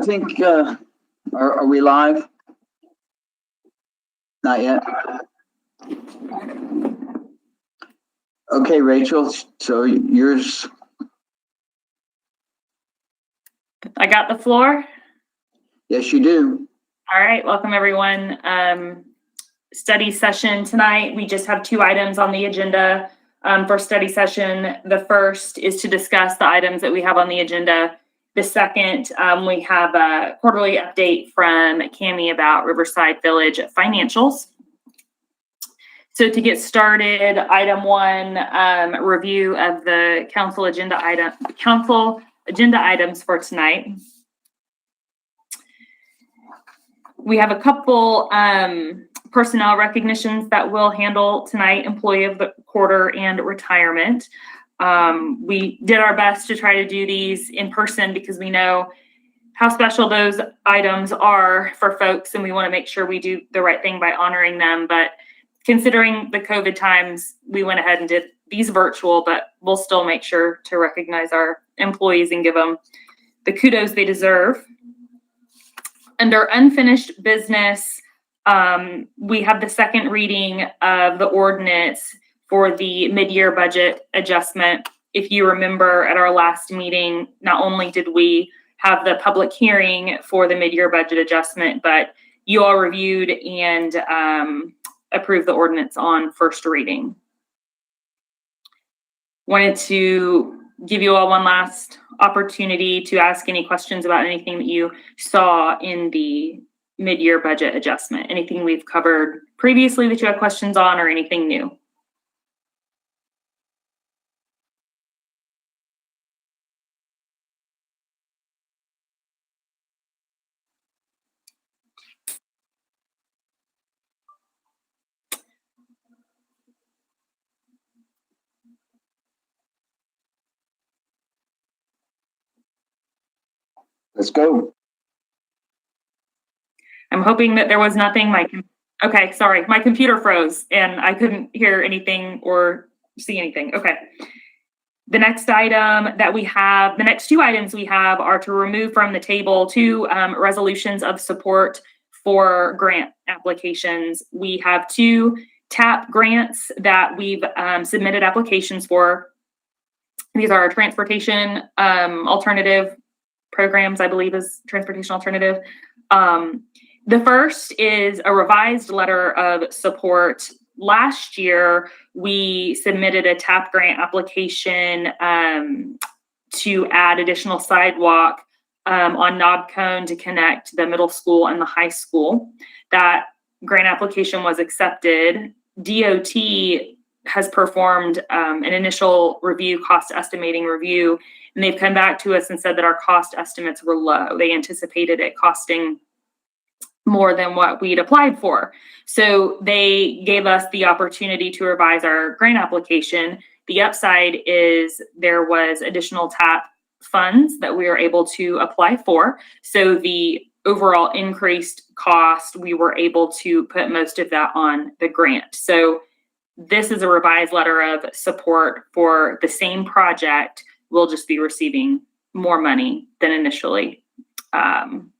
I think, are we live? Not yet. Okay, Rachel, so yours. I got the floor. Yes, you do. All right, welcome everyone. Study session tonight. We just have 2 items on the agenda for study session. The first is to discuss the items that we have on the agenda. The second, we have a quarterly update from Cammie about Riverside Village financials. So to get started, item 1, review of the council agenda items for tonight. We have a couple personnel recognitions that we'll handle tonight: employee of the quarter and retirement. We did our best to try to do these in person because we know how special those items are for folks, and we want to make sure we do the right thing by honoring them. But considering the COVID times, we went ahead and did these virtual, but we'll still make sure to recognize our employees and give them the kudos they deserve. Under unfinished business, we have the second reading of the ordinance for the mid-year budget adjustment. If you remember at our last meeting, not only did we have the public hearing for the mid-year budget adjustment, but you all reviewed and approved the ordinance on first reading. Wanted to give you all one last opportunity to ask any questions about anything that you saw in the mid-year budget adjustment, anything we've covered previously that you have questions on, or anything new. Let's go. I'm hoping that there was nothing. Okay, sorry, my computer froze and I couldn't hear anything or see anything. Okay. The next item that we have, the next 2 items we have are to remove from the table 2 resolutions of support for grant applications. We have 2 TAP grants that we've submitted applications for. These are transportation alternative programs, I believe is transportation alternative. The first is a revised letter of support. Last year, we submitted a TAP grant application to add additional sidewalk on Knob Cone to connect the middle school and the high school. That grant application was accepted. DOT has performed an initial review, cost estimating review, and they've come back to us and said that our cost estimates were low. They anticipated it costing more than what we'd applied for. So they gave us the opportunity to revise our grant application. The upside is there was additional TAP funds that we were able to apply for. So the overall increased cost, we were able to put most of that on the grant. So this is a revised letter of support for the same project. We'll just be receiving more money than initially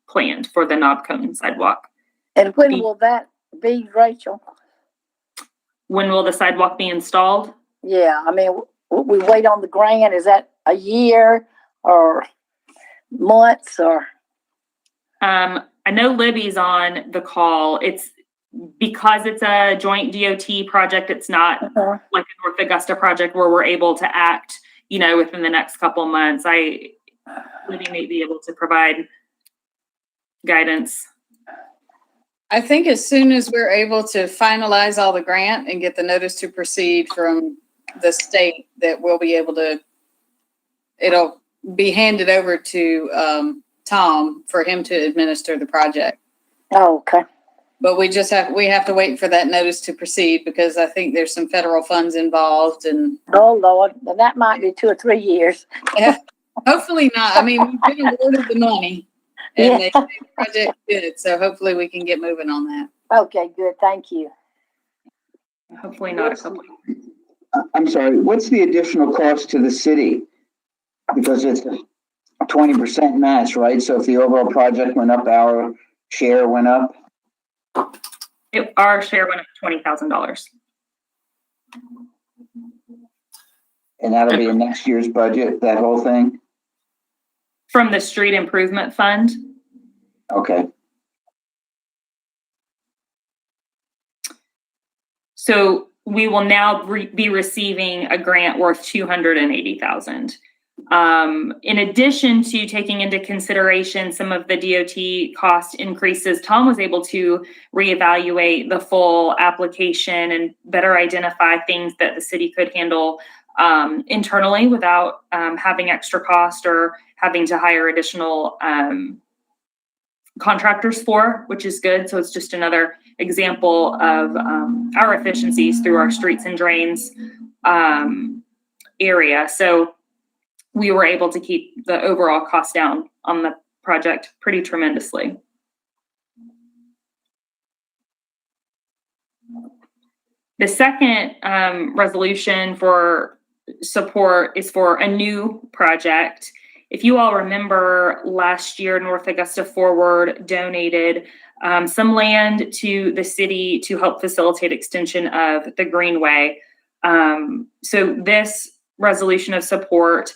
planned for the Knob Cone sidewalk. And when will that be, Rachel? When will the sidewalk be installed? Yeah, I mean, will we wait on the grant? Is that a year or months or? I know Libby's on the call. It's because it's a joint DOT project. It's not like a North Augusta project where we're able to act, within the next couple months. Libby may be able to provide guidance. I think as soon as we're able to finalize all the grant and get the notice to proceed from the state, that we'll be able to, it'll be handed over to Tom for him to administer the project. Oh, okay. But we have to wait for that notice to proceed because I think there's some federal funds involved and. Oh Lord, that might be 2 or 3 years. Yeah, hopefully not. I mean, we've been awarded the money. And they say the project's good, so hopefully we can get moving on that. Okay, good. Thank you. Hopefully not a couple. I'm sorry, what's the additional cost to the city? Because it's 20% match, right? So if the overall project went up, our share went up. Our share went up $20,000. And that'll be in next year's budget, that whole thing? From the street improvement fund. Okay. So we will now be receiving a grant worth $280,000. In addition to taking into consideration some of the DOT cost increases, Tom was able to reevaluate the full application and better identify things that the city could handle internally without having extra cost or having to hire additional contractors for, which is good. So it's just another example of our efficiencies through our streets and drains area. So we were able to keep the overall cost down on the project pretty tremendously. The second resolution for support is for a new project. If you all remember, last year, North Augusta Forward donated some land to the city to help facilitate extension of the Greenway. So this resolution of support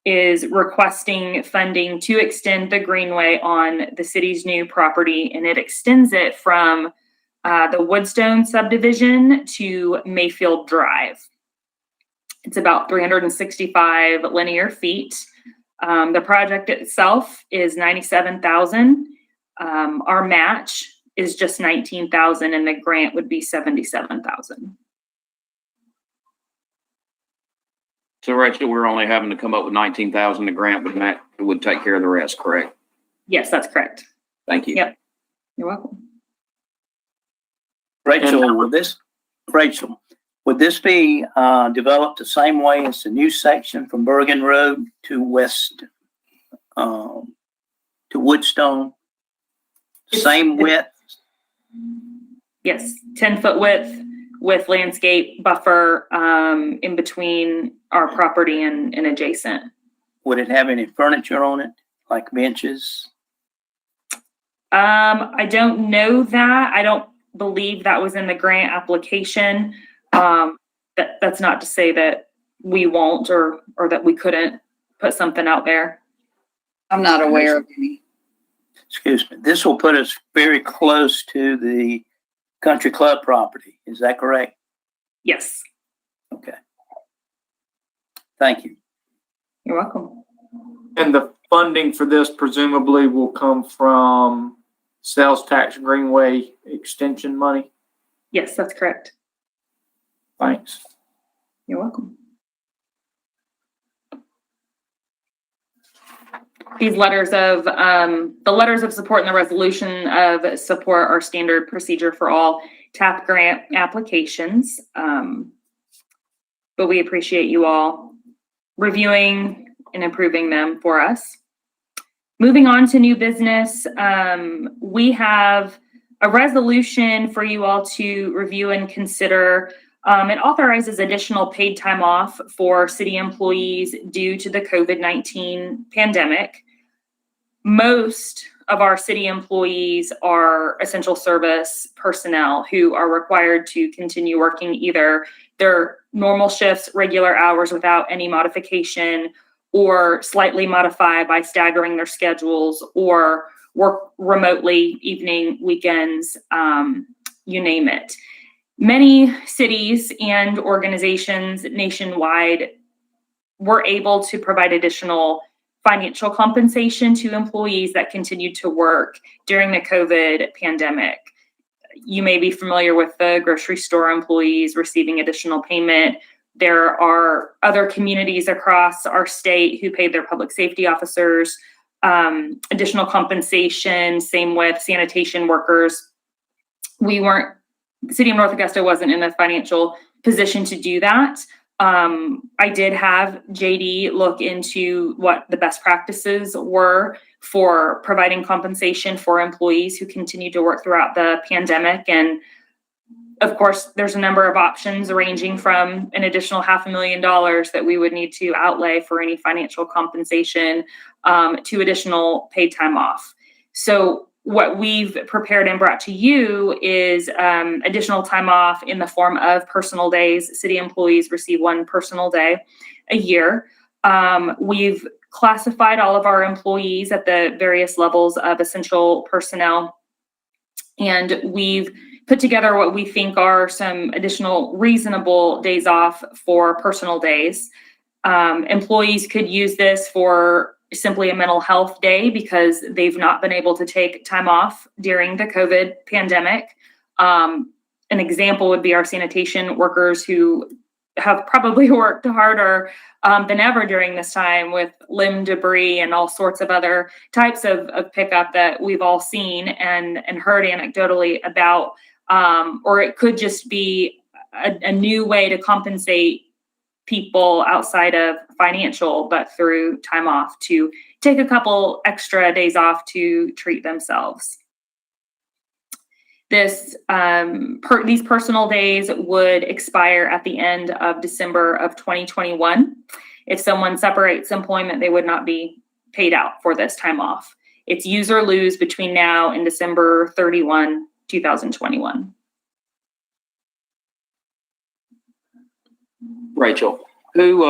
is requesting funding to extend the Greenway on the city's new property, and it extends it from the Woodstone subdivision to Mayfield Drive. It's about 365 linear feet. The project itself is $97,000. Our match is just $19,000, and the grant would be $77,000. So Rachel, we're only having to come up with $19,000. The grant would take care of the rest, correct? Yes, that's correct. Thank you. Yep. You're welcome. Rachel, would this be developed the same way as the new section from Bergen Road to West to Woodstone? Same width? Yes, 10-foot width with landscape buffer in between our property and adjacent. Would it have any furniture on it, like benches? I don't know that. I don't believe that was in the grant application. That's not to say that we won't or that we couldn't put something out there. I'm not aware of any. Excuse me. This will put us very close to the country club property. Is that correct? Yes. Okay. Thank you. You're welcome. And the funding for this presumably will come from sales tax Greenway extension money? Yes, that's correct. Thanks. You're welcome. These letters of, the letters of support and the resolution of support are standard procedure for all TAP grant applications. But we appreciate you all reviewing and improving them for us. Moving on to new business, we have a resolution for you all to review and consider. It authorizes additional paid time off for city employees due to the COVID-19 pandemic. Most of our city employees are essential service personnel who are required to continue working either their normal shifts, regular hours without any modification, or slightly modify by staggering their schedules, or work remotely, evening, weekends, you name it. Many cities and organizations nationwide were able to provide additional financial compensation to employees that continued to work during the COVID pandemic. You may be familiar with the grocery store employees receiving additional payment. There are other communities across our state who paid their public safety officers additional compensation, same with sanitation workers. The City of North Augusta wasn't in a financial position to do that. I did have JD look into what the best practices were for providing compensation for employees who continued to work throughout the pandemic. And Of course, there's a number of options ranging from an additional $500,000 that we would need to outlay for any financial compensation to additional paid time off. So what we've prepared and brought to you is additional time off in the form of personal days. City employees receive 1 personal day a year. We've classified all of our employees at the various levels of essential personnel, and we've put together what we think are some additional reasonable days off for personal days. Employees could use this for simply a mental health day because they've not been able to take time off during the COVID pandemic. An example would be our sanitation workers who have probably worked harder than ever during this time with limb debris and all sorts of other types of pickup that we've all seen and heard anecdotally about. Or it could just be a new way to compensate people outside of financial, but through time off to take a couple extra days off to treat themselves. These personal days would expire at the end of December of 2021. If someone separates employment, they would not be paid out for this time off. It's use or lose between now and December 31, 2021. Rachel, who,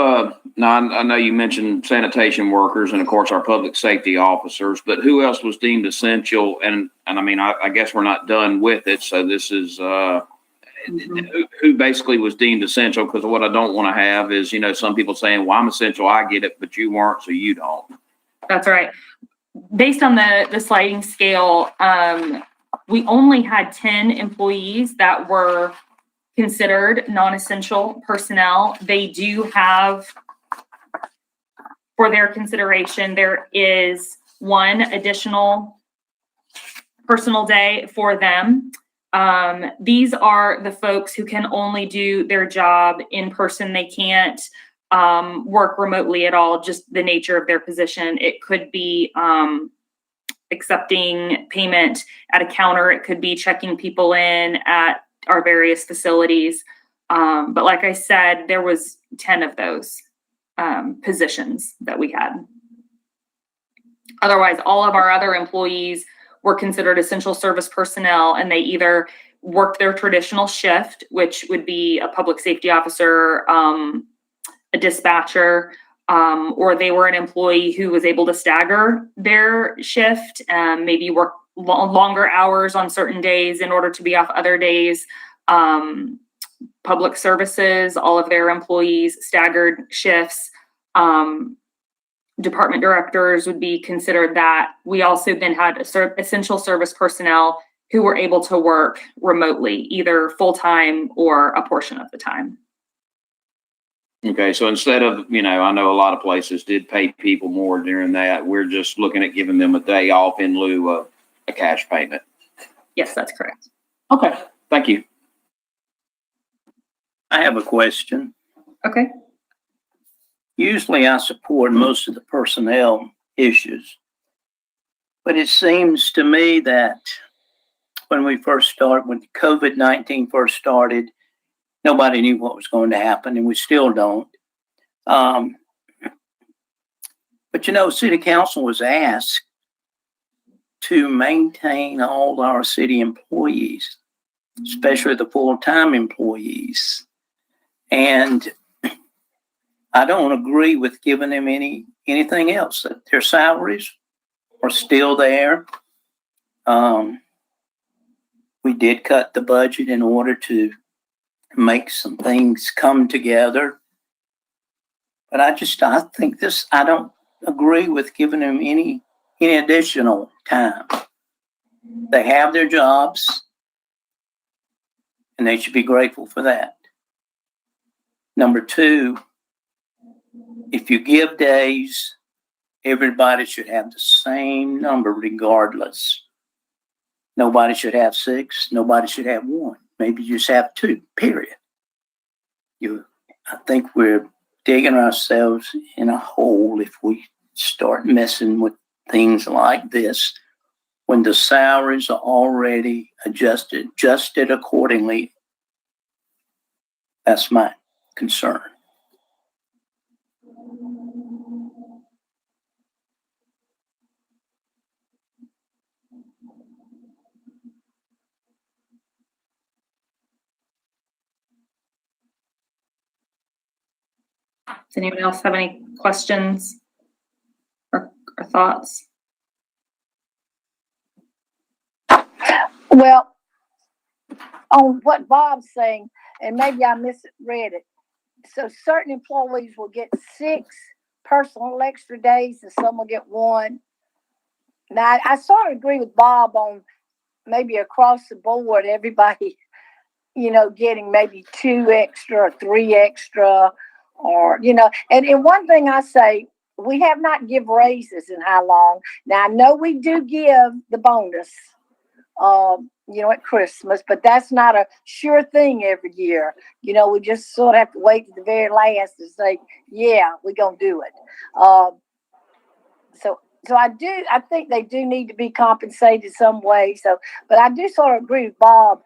now I know you mentioned sanitation workers and of course our public safety officers, but who else was deemed essential? And I mean, I guess we're not done with it. So this is, who basically was deemed essential? Because what I don't want to have is, some people saying, well, I'm essential, I get it, but you weren't, so you don't. That's right. Based on the sliding scale, we only had 10 employees that were considered non-essential personnel. They do have, for their consideration, there is 1 additional personal day for them. These are the folks who can only do their job in person. They can't work remotely at all, just the nature of their position. It could be accepting payment at a counter. It could be checking people in at our various facilities. But like I said, there was 10 of those positions that we had. Otherwise, all of our other employees were considered essential service personnel, and they either worked their traditional shift, which would be a public safety officer, a dispatcher, or they were an employee who was able to stagger their shift, maybe work longer hours on certain days in order to be off other days. Public services, all of their employees staggered shifts. Department directors would be considered that. We also then had essential service personnel who were able to work remotely, either full-time or a portion of the time. Okay, so instead of, I know a lot of places did pay people more during that. We're just looking at giving them a day off in lieu of a cash payment. Yes, that's correct. Okay, thank you. I have a question. Okay. Usually I support most of the personnel issues, but it seems to me that when COVID-19 first started, nobody knew what was going to happen, and we still don't. But City Council was asked to maintain all our city employees, especially the full-time employees. And I don't agree with giving them anything else. That their salaries are still there. We did cut the budget in order to make some things come together. But I don't agree with giving them any additional time. They have their jobs, and they should be grateful for that. Number 2, if you give days, everybody should have the same number regardless. Nobody should have 6. Nobody should have 1. Maybe you just have 2, period. I think we're digging ourselves in a hole if we start messing with things like this when the salaries are already adjusted accordingly That's my concern. Does anyone else have any questions or thoughts? Well, on what Bob's saying, and maybe I misread it. So certain employees will get 6 personal extra days and some will get 1. Now, I sort of agree with Bob on maybe across the board, everybody, getting maybe 2 extra or 3 extra, or, and one thing I say, we have not give raises in how long. Now, I know we do give the bonus, at Christmas, but that's not a sure thing every year. We just sort of have to wait to the very last to say, yeah, we're going to do it. So I think they do need to be compensated some way. But I do sort of agree with Bob.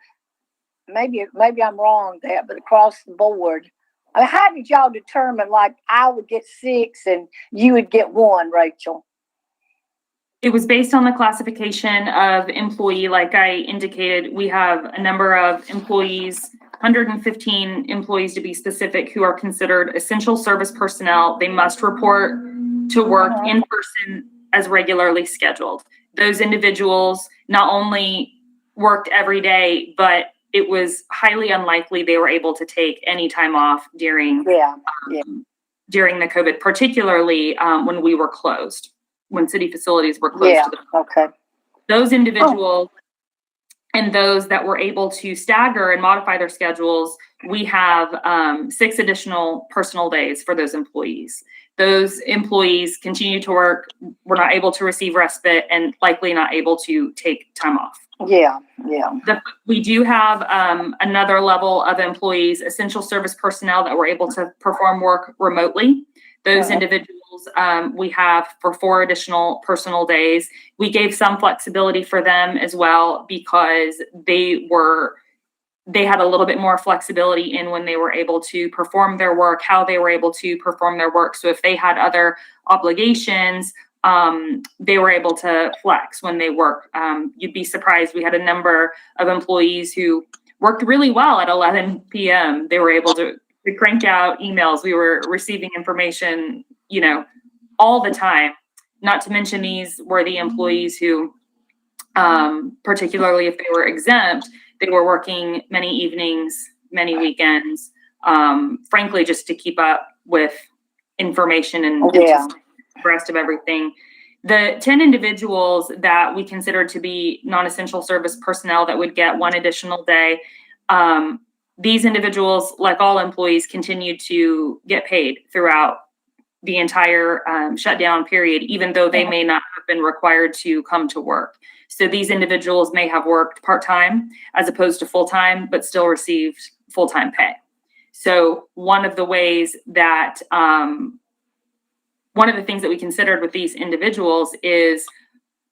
Maybe I'm wrong there, but across the board, I mean, how did y'all determine, like, I would get 6 and you would get 1, Rachel? It was based on the classification of employee. Like I indicated, we have a number of employees, 115 employees to be specific, who are considered essential service personnel. They must report to work in person as regularly scheduled. Those individuals not only worked every day, but it was highly unlikely they were able to take any time off during the COVID, particularly when we were closed, when city facilities were closed. Okay. Those individuals and those that were able to stagger and modify their schedules, we have 6 additional personal days for those employees. Those employees continue to work, were not able to receive respite, and likely not able to take time off. Yeah. We do have another level of employees, essential service personnel, that were able to perform work remotely. Those individuals we have for 4 additional personal days. We gave some flexibility for them as well, because they had a little bit more flexibility in when they were able to perform their work, how they were able to perform their work. So if they had other obligations, they were able to flex when they work. You'd be surprised. We had a number of employees who worked really well at 11 p.m. They were able to crank out emails. We were receiving information, all the time. Not to mention, these were the employees who, particularly if they were exempt, they were working many evenings, many weekends, frankly, just to keep up with information and just the rest of everything. The 10 individuals that we considered to be non-essential service personnel that would get 1 additional day, these individuals, like all employees, continued to get paid throughout the entire shutdown period, even though they may not have been required to come to work. So these individuals may have worked part-time as opposed to full-time, but still received full-time pay. So one of the ways that, one of the things that we considered with these individuals is,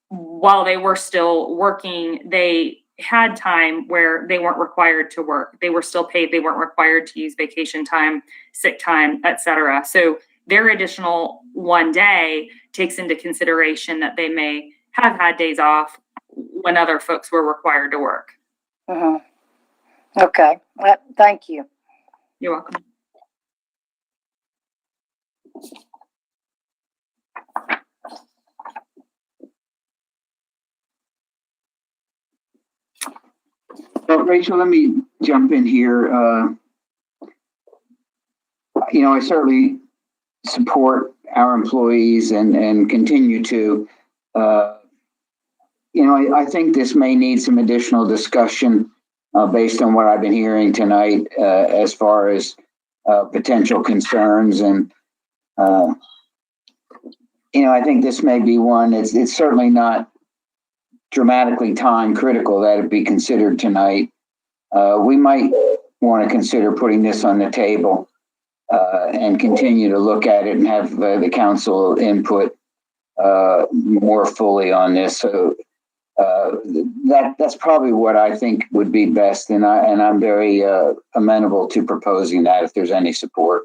while they were still working, they had time where they weren't required to work. They were still paid. They weren't required to use vacation time, sick time, etc. So their additional 1 day takes into consideration that they may have had days off when other folks were required to work. Okay. Well, thank you. You're welcome. So, Rachel, let me jump in here. I certainly support our employees and continue to. I think this may need some additional discussion based on what I've been hearing tonight as far as potential concerns. And, I think this may be one. It's certainly not dramatically time critical that it be considered tonight. We might want to consider putting this on the table and continue to look at it and have the council input more fully on this. So that's probably what I think would be best, and I'm very amenable to proposing that if there's any support.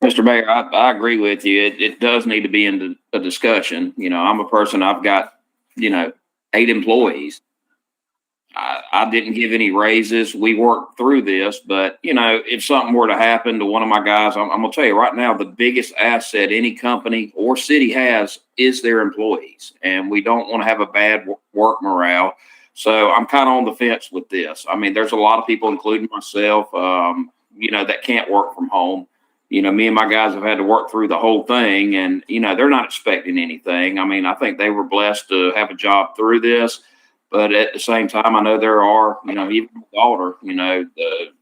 Mr. Mayor, I agree with you. It does need to be in a discussion. You know, I'm a person, I've got, 8 employees. I didn't give any raises. We worked through this, but if something were to happen to one of my guys, I'm gonna tell you right now, the biggest asset any company or city has is their employees. And we don't want to have a bad work morale. So I'm kind of on the fence with this. I mean, there's a lot of people, including myself, that can't work from home. Me and my guys have had to work through the whole thing, and, they're not expecting anything. I mean, I think they were blessed to have a job through this, but at the same time, I know there are, even my daughter,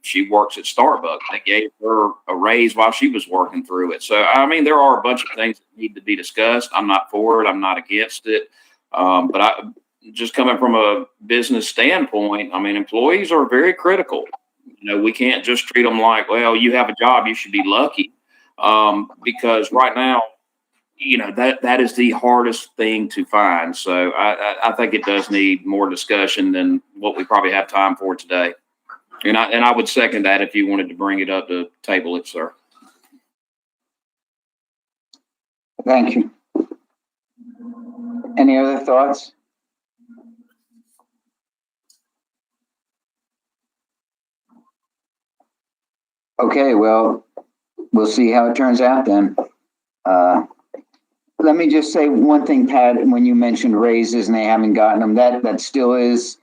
she works at Starbucks. They gave her a raise while she was working through it. So, I mean, there are a bunch of things that need to be discussed. I'm not for it. I'm not against it. But just coming from a business standpoint, I mean, employees are very critical. We can't just treat them like, well, you have a job, you should be lucky. Because right now, that is the hardest thing to find. So I think it does need more discussion than what we probably have time for today. And I would second that if you wanted to bring it up to table it, sir. Thank you. Any other thoughts? Okay, well, we'll see how it turns out then. Let me just say one thing, Pat, when you mentioned raises and they haven't gotten them, that still is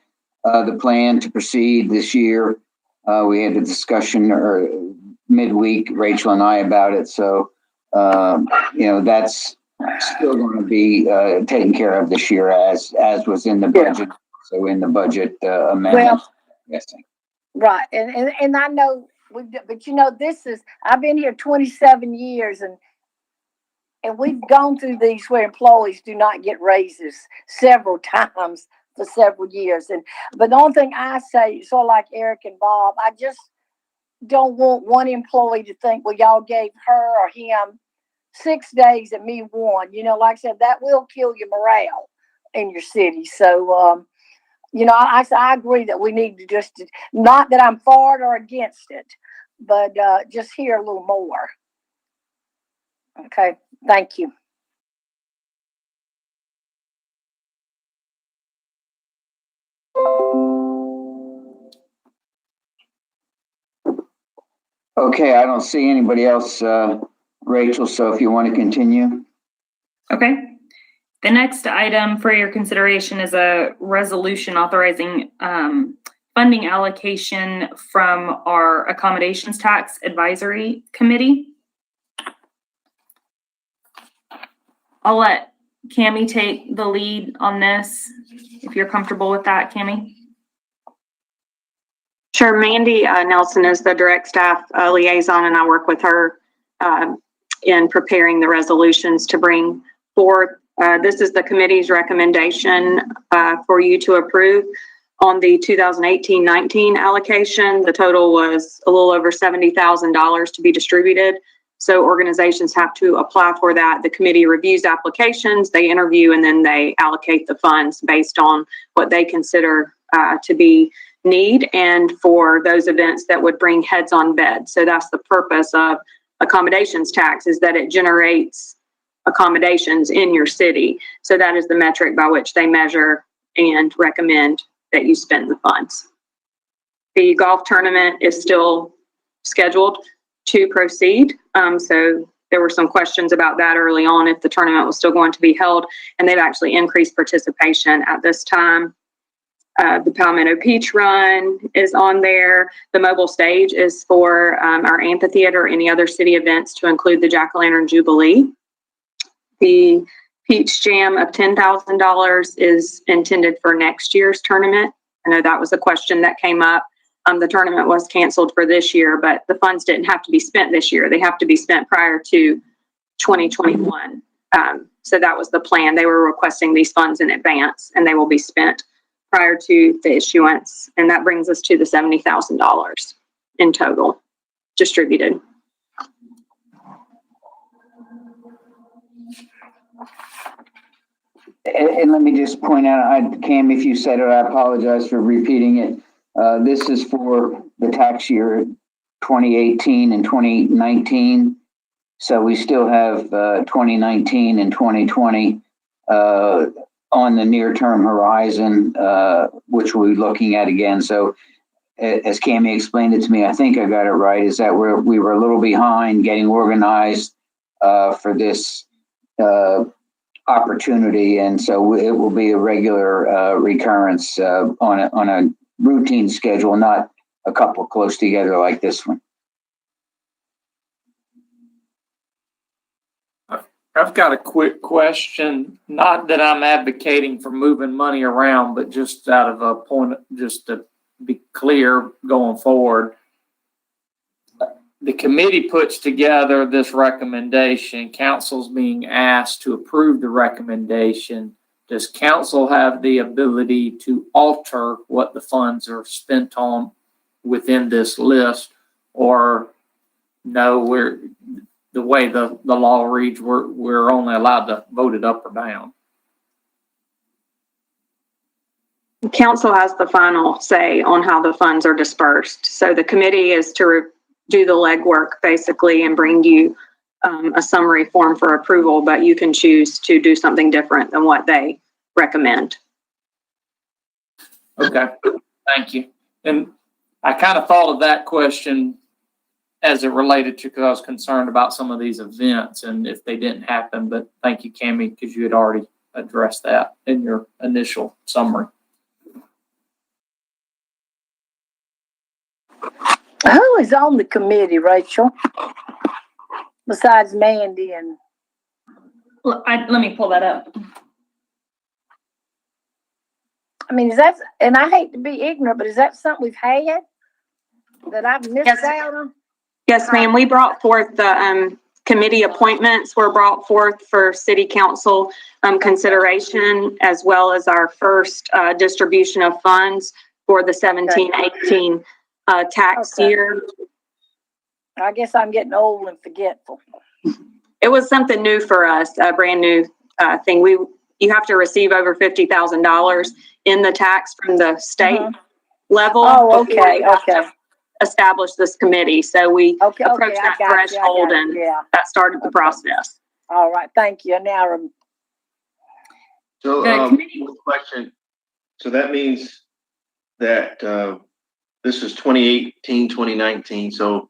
the plan to proceed this year. We had a discussion midweek, Rachel and I, about it. So, that's still going to be taken care of this year as was in the budget. Yeah. So in the budget amendment. Well, yes. Right. And I know, but I've been here 27 years and we've gone through these where employees do not get raises several times for several years. But the only thing I say, sort of like Eric and Bob, I just don't want one employee to think, well, y'all gave her or him 6 days and me 1. Like I said, that will kill your morale in your city. So, I agree that we need to just, not that I'm for it or against it, but just hear a little more. Okay, thank you. Okay, I don't see anybody else, Rachel, so if you want to continue. Okay. The next item for your consideration is a resolution authorizing funding allocation from our Accommodations Tax Advisory Committee. I'll let Cammie take the lead on this, if you're comfortable with that, Cammie. Sure. Mandy Nelson is the direct staff liaison, and I work with her in preparing the resolutions to bring forth. This is the committee's recommendation for you to approve on the 2018-19 allocation. The total was a little over $70,000 to be distributed. So organizations have to apply for that. The committee reviews applications, they interview, and then they allocate the funds based on what they consider to be need and for those events that would bring heads on bed. So that's the purpose of accommodations tax, is that it generates accommodations in your city. So that is the metric by which they measure and recommend that you spend the funds. The golf tournament is still scheduled to proceed. So there were some questions about that early on, if the tournament was still going to be held, and they've actually increased participation at this time. The Palmetto Peach Run is on there. The mobile stage is for our amphitheater or any other city events, to include the Jack-o'-lantern Jubilee. The Peach Jam of $10,000 is intended for next year's tournament. I know that was a question that came up. The tournament was canceled for this year, but the funds didn't have to be spent this year. They have to be spent prior to 2021. So that was the plan. They were requesting these funds in advance, and they will be spent prior to the issuance. And that brings us to the $70,000 in total distributed. And let me just point out, Cam, if you said it, I apologize for repeating it. This is for the tax year 2018 and 2019. So we still have 2019 and 2020 on the near-term horizon, which we'll be looking at again. So as Cammie explained it to me, I think I got it right, is that we were a little behind getting organized for this opportunity. And so it will be a regular recurrence on a routine schedule, not a couple close together like this one. I've got a quick question. Not that I'm advocating for moving money around, but just out of a point, just to be clear going forward. The committee puts together this recommendation. Council's being asked to approve the recommendation. Does council have the ability to alter what the funds are spent on within this list? Or no, the way the law reads, we're only allowed to vote it up or down? Council has the final say on how the funds are dispersed. So the committee is to do the legwork basically and bring you a summary form for approval, but you can choose to do something different than what they recommend. Okay, thank you. And I kind of thought of that question as it related to, because I was concerned about some of these events and if they didn't happen, but thank you, Cammie, because you had already addressed that in your initial summary. Who is on the committee, Rachel? Besides Mandy and, Let me pull that up. I mean, is that, and I hate to be ignorant, but is that something we've had that I've missed Yes. out on? Yes, ma'am. We brought forth the committee appointments were brought forth for city council consideration, as well as our first distribution of funds for the 17-18 tax Okay. year. I guess I'm getting old and forgetful. It was something new for us, a brand new thing. You have to receive over $50,000 in the tax from the state level. Oh, before okay, you have to okay. establish this committee. So we Okay, approached I that got you, threshold and yeah. that started the Okay. process. All right, thank you. Now, So, The committee- one question. So that means that, this is 2018, 2019. So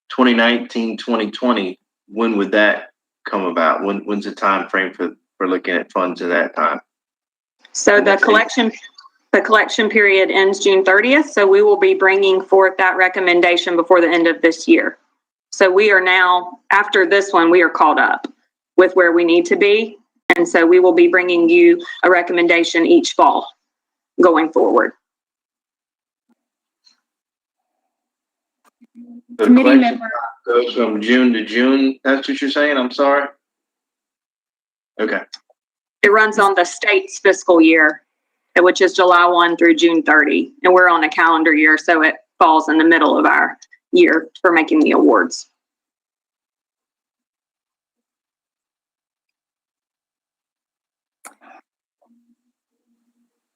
2019, 2020, when would that come about? When's the time frame for looking at funds at that time? So the collection period ends June 30th. So we will be bringing forth that recommendation before the end of this year. So we are now, after this one, we are caught up with where we need to be. And so we will be bringing you a recommendation each fall going forward. The Committee collection member, goes from June to June. That's what you're saying? I'm sorry. Okay. It runs on the state's fiscal year, which is July 1 through June 30. And we're on a calendar year, so it falls in the middle of our year for making the awards.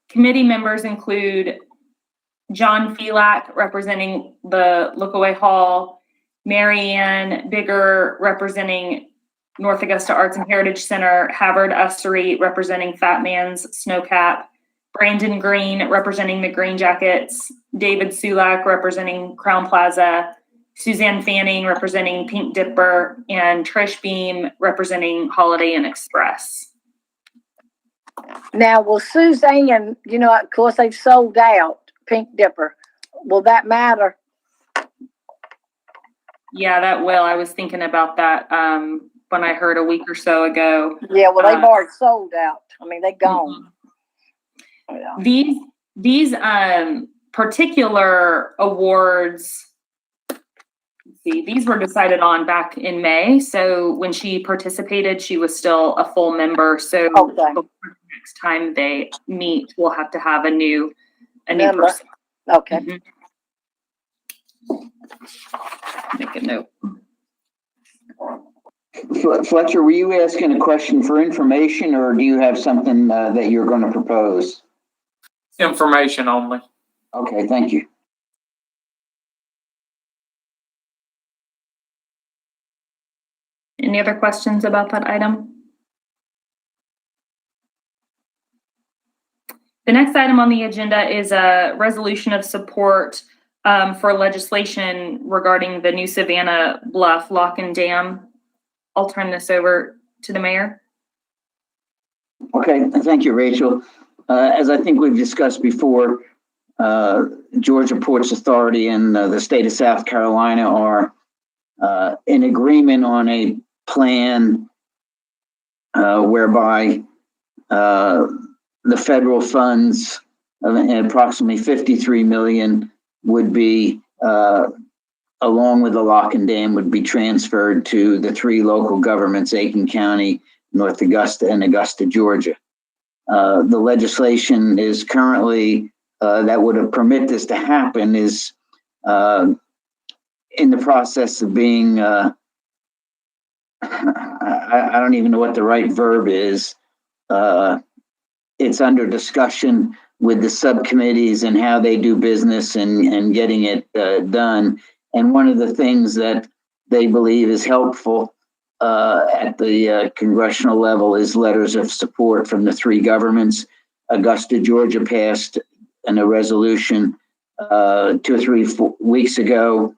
committee members include John Felak representing the Lookaway Hall, Marianne Bigger representing North Augusta Arts and Heritage Center, Havard Ustery representing Fat Man's Snowcap, Brandon Green representing the Green Jackets, David Sulak representing Crown Plaza, Suzanne Fanning representing Pink Dipper, and Trish Beam representing Holiday Inn Express. now will Suzanne, you know, of course, they've sold out Pink Dipper. Will that matter? Yeah, that will. I was thinking about that when I heard a week or so ago. Yeah, well, they've already sold out. I mean, they're gone. Yeah. These particular awards, let's see, these were decided on back in May. So when she participated, she was still a full member. So Okay. next time they meet, we'll have to have a new Member. person. Okay. Mhm. Make a note. Fletcher, were you asking a question for information, or do you have something that you're going to propose? Information only. Okay, thank you. Any other questions about that item? The next item on the agenda is a resolution of support for legislation regarding the new Savannah Bluff Lock and Dam. I'll turn this over to the mayor. Okay, thank you, Rachel. As I think we've discussed before, Georgia Ports Authority and the state of South Carolina are in agreement on a plan whereby the federal funds of approximately 53 million would be, along with the lock and dam, would be transferred to the three local governments, Aiken County, North Augusta, and Augusta, Georgia. The legislation is currently, that would have permit this to happen, is in the process of being, I don't even know what the right verb is. It's under discussion with the subcommittees and how they do business and getting it done. And one of the things that they believe is helpful at the congressional level is letters of support from the three governments. Augusta, Georgia passed a resolution 2 or 3 weeks ago.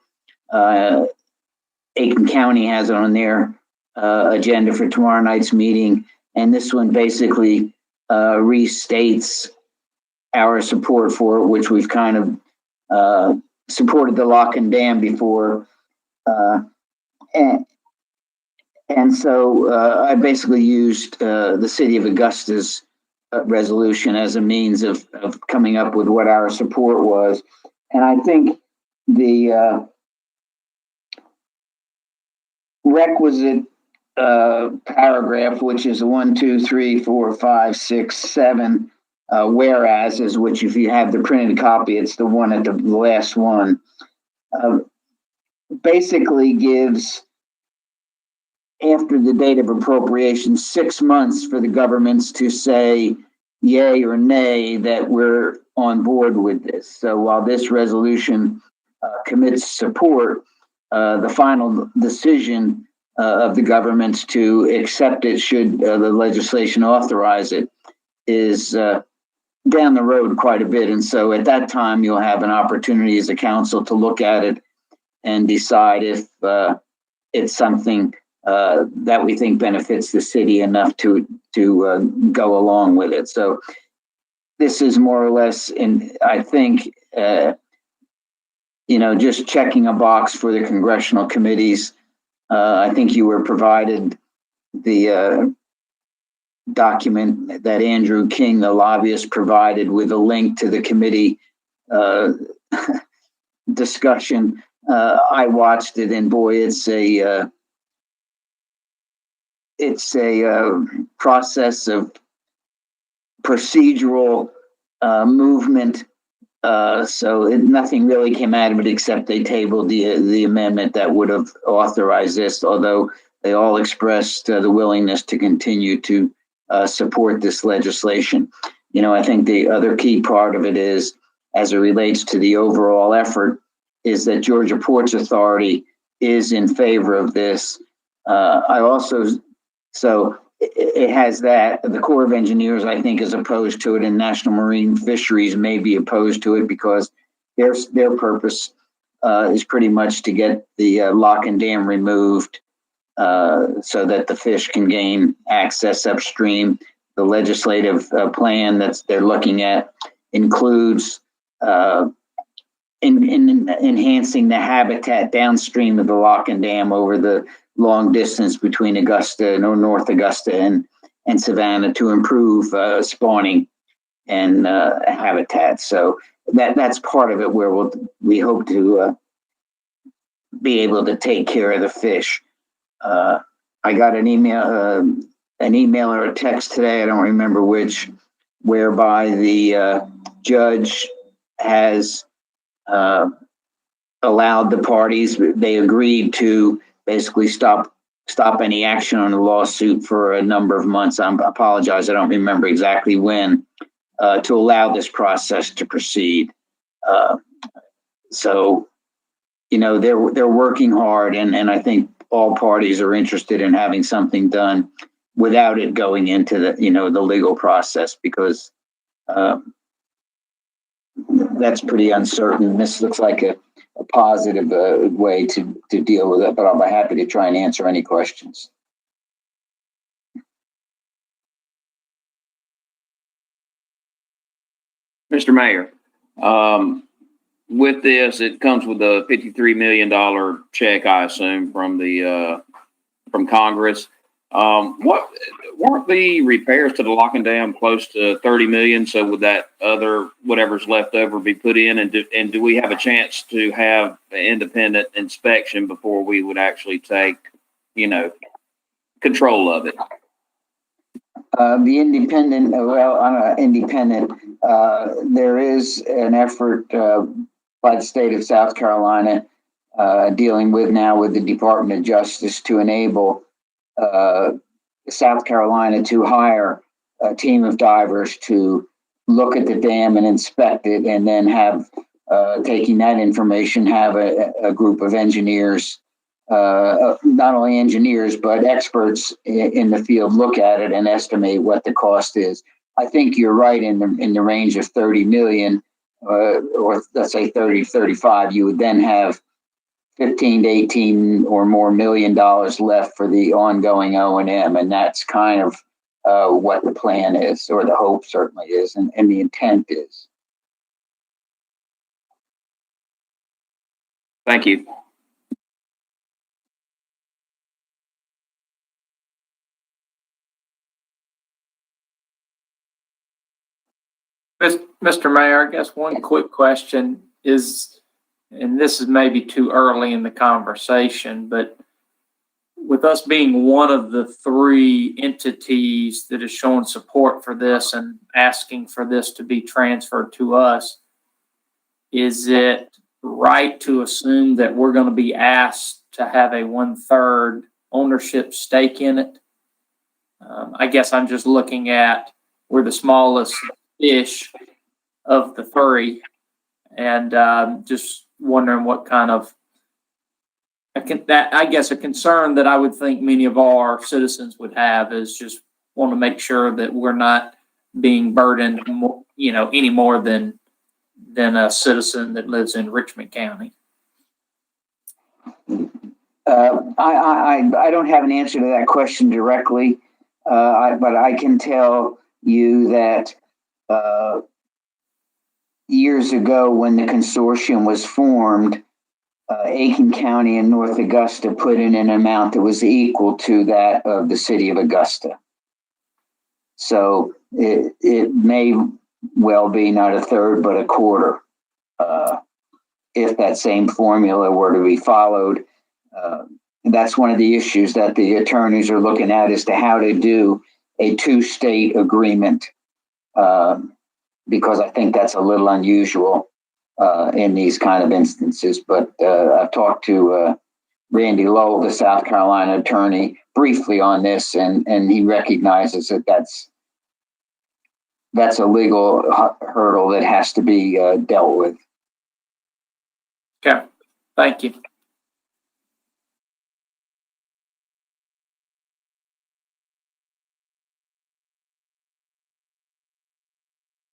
Aiken County has it on their agenda for tomorrow night's meeting. And this one basically restates our support for it, which we've kind of supported the lock and dam before. And so I basically used the city of Augusta's resolution as a means of coming up with what our support was. And I think the requisite paragraph, which is 1, 2, 3, 4, 5, 6, 7, whereas, which if you have the printed copy, it's the one at the last one, basically gives, after the date of appropriation, 6 months for the governments to say yay or nay that we're on board with this. So while this resolution commits support, the final decision of the governments to accept it, should the legislation authorize it, is down the road quite a bit. And so at that time, you'll have an opportunity as a council to look at it and decide if it's something that we think benefits the city enough to go along with it. So this is more or less, I think, just checking a box for the congressional committees. I think you were provided the document that Andrew King, the lobbyist, provided with a link to the committee discussion. I watched it, and boy, it's a process of procedural movement. So nothing really came out of it except they tabled the amendment that would have authorized this, although they all expressed the willingness to continue to support this legislation. I think the other key part of it is, as it relates to the overall effort, is that Georgia Ports Authority is in favor of this. So it has that. The Corps of Engineers, I think, is opposed to it, and National Marine Fisheries may be opposed to it because their purpose is pretty much to get the lock and dam removed so that the fish can gain access upstream. The legislative plan that they're looking at includes in enhancing the habitat downstream of the lock and dam over the long distance between Augusta, North Augusta, and Savannah to improve spawning and habitat. So that's part of it where we hope to be able to take care of the fish. I got an email or a text today, I don't remember which, whereby the judge has allowed the parties, they agreed to basically stop stop any action on the lawsuit for a number of months. I apologize, I don't remember exactly when, to allow this process to proceed. So, you know, they're working hard, and I think all parties are interested in having something done without it going into the, you know, the legal process, because that's pretty uncertain. This looks like a positive way to deal with it, but I'll be happy to try and answer any questions. Mr. Mayor, with this, it comes with a $53 million check, I assume, from from Congress. What weren't the repairs to the lock and dam close to 30 million? So would that other whatever's left over be put in, and do we have a chance to have an independent inspection before we would actually take, you know, control of it? The independent, there is an effort by the state of South Carolina dealing with the Department of Justice to enable South Carolina to hire a team of divers to look at the dam and inspect it, and then have, taking that information, have a group of engineers, not only engineers, but experts in the field look at it and estimate what the cost is. I think you're right in the range of 30 million, or let's say 30, 35. You would then have 15 to 18 or more $1 million left for the ongoing O&M. And that's kind of what the plan is, or the hope certainly is, and the intent is. Thank you. Mr. Mayor, I guess one quick question is, and this is maybe too early in the conversation, but with us being one of the three entities that is showing support for this and asking for this to be transferred to us, is it right to assume that we're going to be asked to have a 1/3 ownership stake in it? I guess I'm just looking at, we're the smallest ish of the three, and just wondering what kind of, I guess a concern that I would think many of our citizens would have is just want to make sure that we're not being burdened, you know, any more than a citizen that lives in Richmond County. I don't have an answer to that question directly, but I can tell you that years ago, when the consortium was formed, Aiken County and North Augusta put in an amount that was equal to that of the city of Augusta. So it may well be not 1/3, but 1/4, if that same formula were to be followed. That's one of the issues that the attorneys are looking at, as to how to do a 2-state agreement, because I think that's a little unusual in these kind of instances. But I've talked to Randy Lowell, the South Carolina attorney, briefly on this, and he recognizes that that's a legal hurdle that has to be dealt with. Okay, thank you.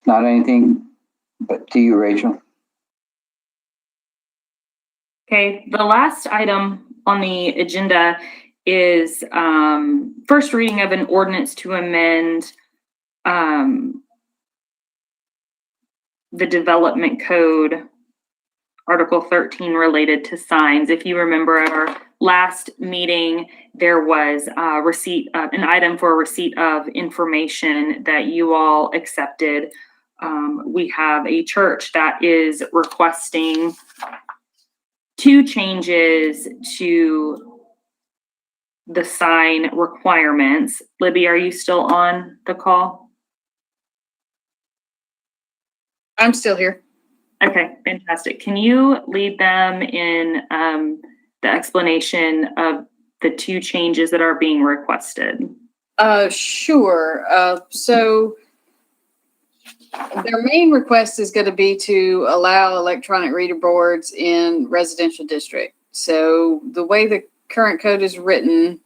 Not anything but to you, Rachel. Okay, the last item on the agenda is first reading of an ordinance to amend the development code, Article 13, related to signs. If you remember at our last meeting, there was an item for a receipt of information that you all accepted. We have a church that is requesting 2 changes to the sign requirements. Libby, are you still on the call? I'm still here. Okay, fantastic. Can you lead them in the explanation of the two changes that are being requested? Sure. So their main request is going to be to allow electronic reader boards in residential district. So the way the current code is written,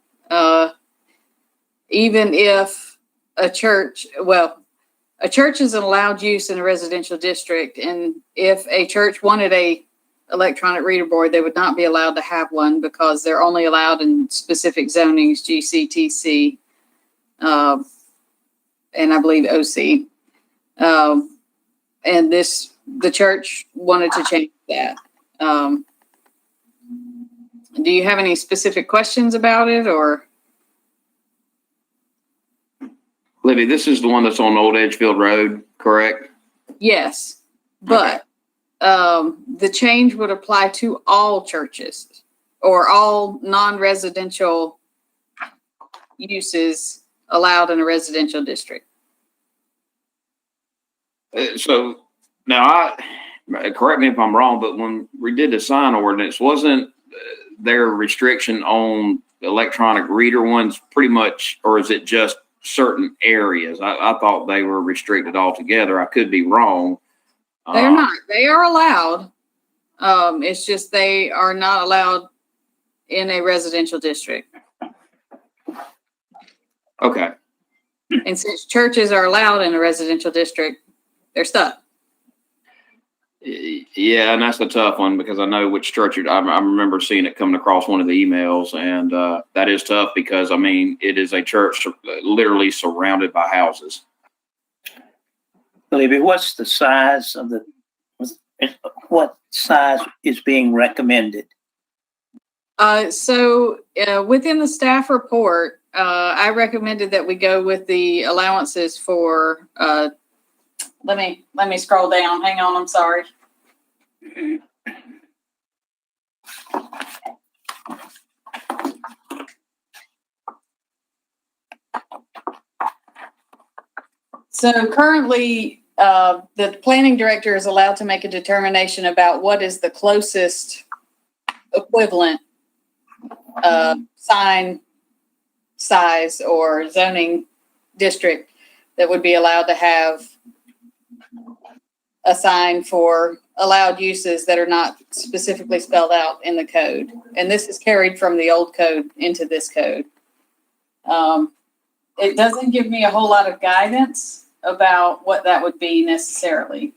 even if a church is an allowed use in a residential district, and if a church wanted a electronic reader board, they would not be allowed to have one because they're only allowed in specific zonings, GCTC, and I believe OC. And the church wanted to change that. Do you have any specific questions about it, or? Libby, this is the one that's on Old Edgefield Road, correct? Yes, but the change would apply to all churches or all non-residential uses allowed in a residential district. So now correct me if I'm wrong, but when we did the sign ordinance, wasn't there a restriction on electronic reader ones pretty much, or is it just certain areas? I thought they were restricted altogether. I could be wrong. They're not. They are allowed. It's just they are not allowed in a residential district. Okay. And since churches are allowed in a residential district, they're stuck. Yeah, and that's a tough one because I know which church I remember seeing it coming across one of the emails, and that is tough because, I mean, it is a church literally surrounded by houses. Libby, what's the size of what size is being recommended? So within the staff report, I recommended that we go with the allowances for, let me scroll down. Hang on, I'm sorry. So currently, the planning director is allowed to make a determination about what is the closest equivalent sign size or zoning district that would be allowed to have a sign for allowed uses that are not specifically spelled out in the code. And this is carried from the old code into this code. It doesn't give me a whole lot of guidance about what that would be necessarily.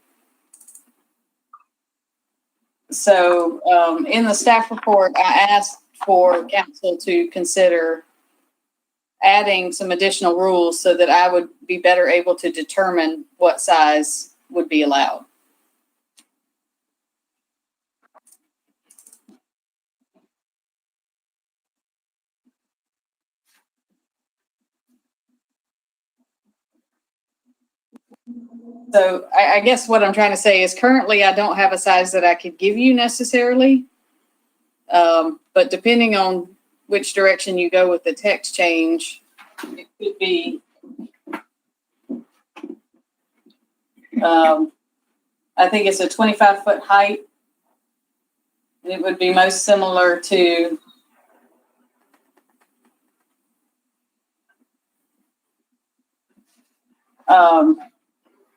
So in the staff report, I asked for council to consider adding some additional rules so that I would be better able to determine what size would be allowed. So I guess what I'm trying to say is currently I don't have a size that I could give you necessarily. But depending on which direction you go with the text change, it could be, I think it's a 25-foot height. It would be most similar to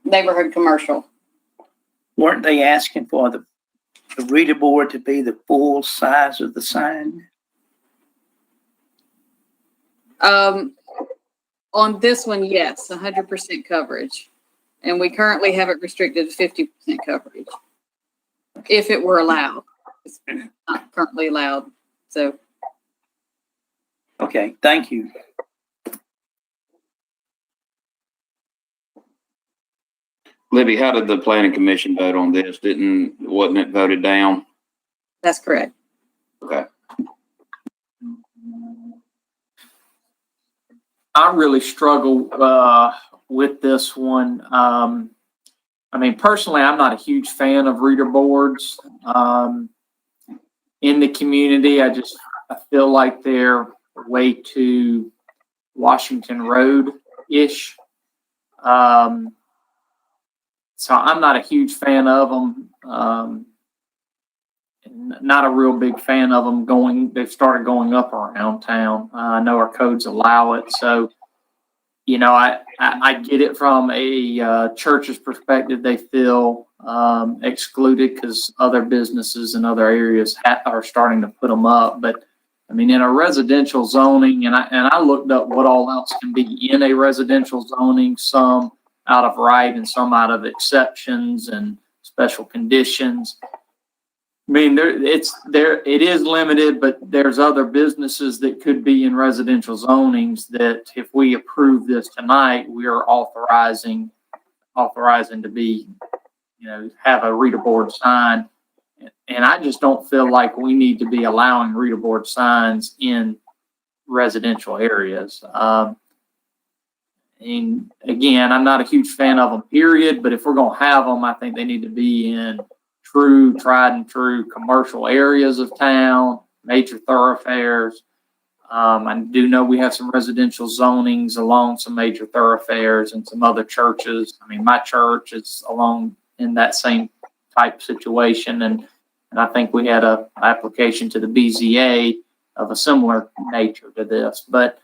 neighborhood commercial. Weren't they asking for the reader board to be the full size of the sign? On this one, yes, 100% coverage. And we currently have it restricted to 50% coverage. If it were allowed. It's not currently allowed, so. Okay, thank you. Libby, how did the planning commission vote on this? Wasn't it voted down? That's correct. Okay. I really struggle with this one. I mean, personally, I'm not a huge fan of reader boards in the community. I feel like they're way too Washington Road-ish. So I'm not a huge fan of them. not a real big fan of them they've started going up around town. I know our codes allow it. So, you know, I get it from a church's perspective. They feel excluded because other businesses in other areas are starting to put them up. But I mean, in a residential zoning, and I looked up what all else can be in a residential zoning, some out of right and some out of exceptions and special conditions. I mean, it is limited, but there's other businesses that could be in residential zonings that if we approve this tonight, we are authorizing to be, you know, have a reader board sign. And I just don't feel like we need to be allowing reader board signs in residential areas. And again, I'm not a huge fan of them, period, but if we're going to have them, I think they need to be in tried and true commercial areas of town, major thoroughfares. I do know we have some residential zonings along some major thoroughfares and some other churches. I mean, my church is along in that same type situation. And I think we had a application to the BZA of a similar nature to this, but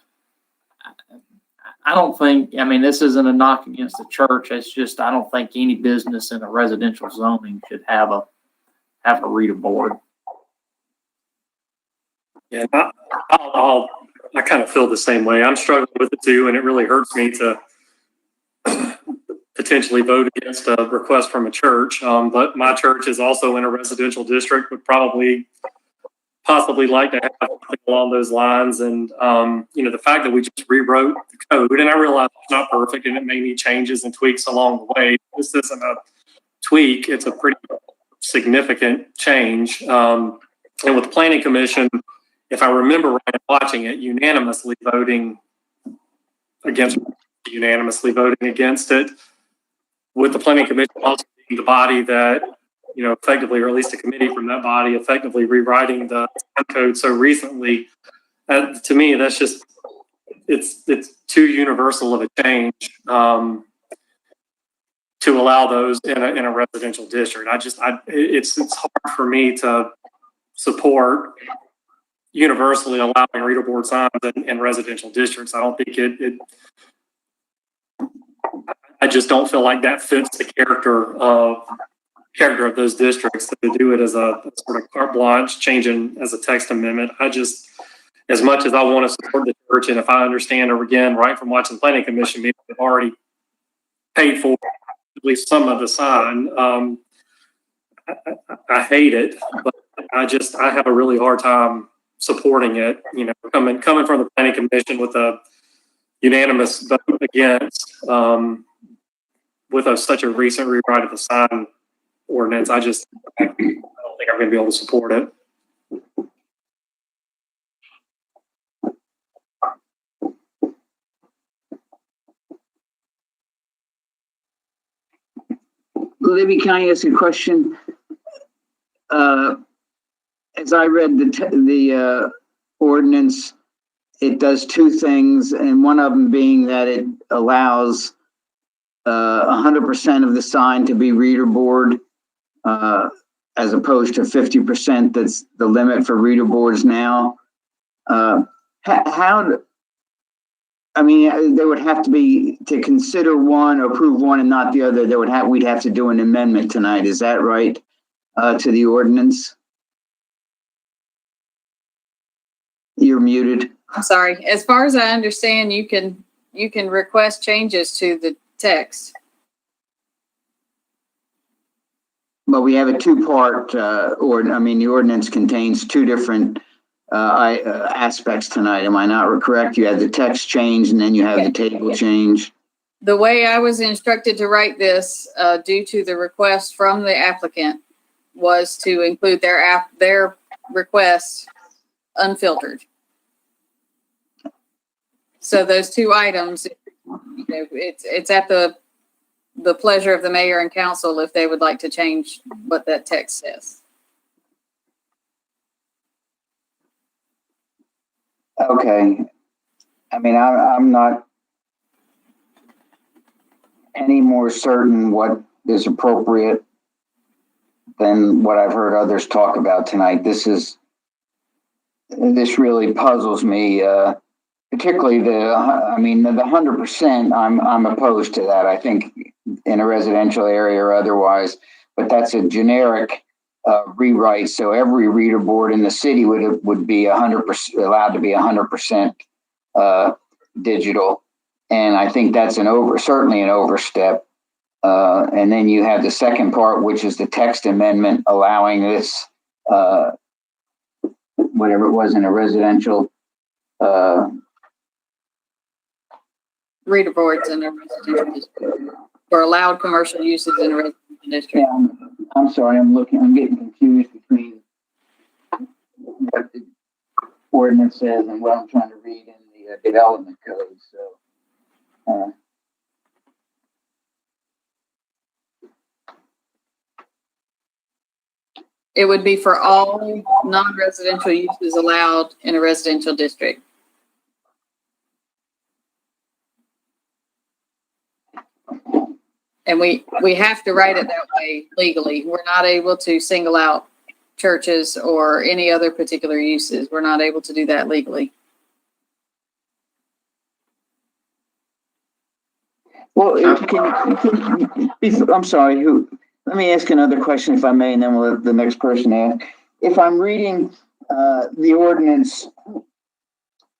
I don't think, I mean, this isn't a knock against the church. It's just, I don't think any business in a residential zoning should have a reader board. Yeah, I kind of feel the same way. I'm struggling with it too, and it really hurts me to potentially vote against a request from a church. But my church is also in a residential district, would possibly like to have something along those lines. And, you know, the fact that we just rewrote the code, and I realize it's not perfect and it may need changes and tweaks along the way. This isn't a tweak. It's a pretty significant change. And with the Planning Commission, if I remember right, watching it, unanimously voting against it, with the Planning Commission also being the body that, you know, effectively, or at least a committee from that body, effectively rewriting the code so recently. To me, that's just, it's too universal of a change to allow those in a residential district. It's hard for me to support universally allowing reader board signs in residential districts. I don't think I just don't feel like that fits the character of those districts, to do it as a sort of carte blanche, changing as a text amendment. As much as I want to support the church, and if I understand, or again, right from watching the Planning Commission meeting, they've already paid for at least some of the sign. I hate it, but I have a really hard time supporting it. You know, coming from the Planning Commission with a unanimous vote against, with such a recent rewrite of the sign ordinance, I don't think I'm going to be able to support it. Libby, can I ask you a question? As I read the ordinance, it does two things, and one of them being that it allows 100% of the sign to be reader board, as opposed to 50%. That's the limit for reader boards now. I mean, there would have to be, to consider one, approve one and not the other, we'd have to do an amendment tonight. Is that right? To the ordinance? You're muted. I'm sorry. As far as I understand, you can request changes to the text. But we have a two-part, the ordinance contains two different aspects tonight. Am I not correct? You have the text change and then you have the table change. The way I was instructed to write this, due to the request from the applicant, was to include their request unfiltered. So those two items, it's at the pleasure of the mayor and council if they would like to change what that text says. Okay. I mean, I'm not any more certain what is appropriate than what I've heard others talk about tonight. This really puzzles me, particularly the 100%. I'm opposed to that. I think in a residential area or otherwise, but that's a generic rewrite. So every reader board in the city would be 100% allowed to be 100% digital, and I think that's certainly an overstep. And then you have the second part, which is the text amendment allowing this, whatever it was in a residential, Reader boards in a residential district, or allowed commercial uses in a residential district. yeah, I'm sorry, I'm getting confused between what the ordinance says and what I'm trying to read in the development code, so. It would be for all non-residential uses allowed in a residential district. And we have to write it that way legally. We're not able to single out churches or any other particular uses. We're not able to do that legally. Well, I'm sorry, let me ask another question if I may, and then we'll let the next person ask. If I'm reading the ordinance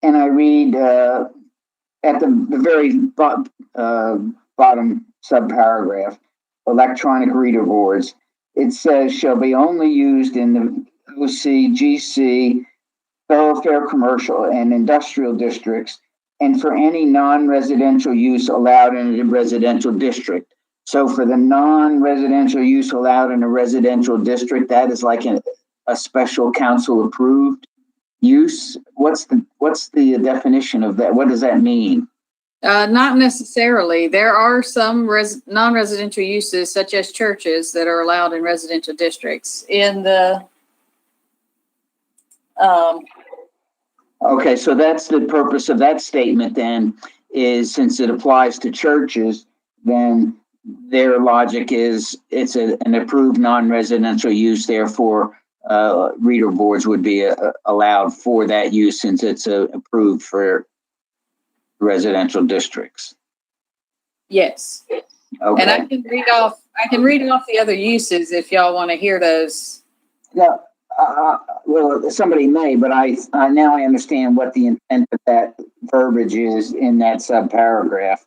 and I read at the very bottom subparagraph, electronic reader boards, it says shall be only used in the OC, GC, thoroughfare commercial and industrial districts, and for any non-residential use allowed in a residential district. So for the non-residential use allowed in a residential district, that is like a special council approved use. What's the definition of that? What does that mean? Not necessarily. There are some non-residential uses, such as churches, that are allowed in residential districts. In the Okay, so that's the purpose of that statement then, is since it applies to churches, then their logic is it's an approved non-residential use, therefore reader boards would be allowed for that use since it's approved for residential districts. Yes. Okay. And I can read off the other uses if y'all want to hear those. No, well, somebody may, but I now understand what the intent of that verbiage is in that subparagraph.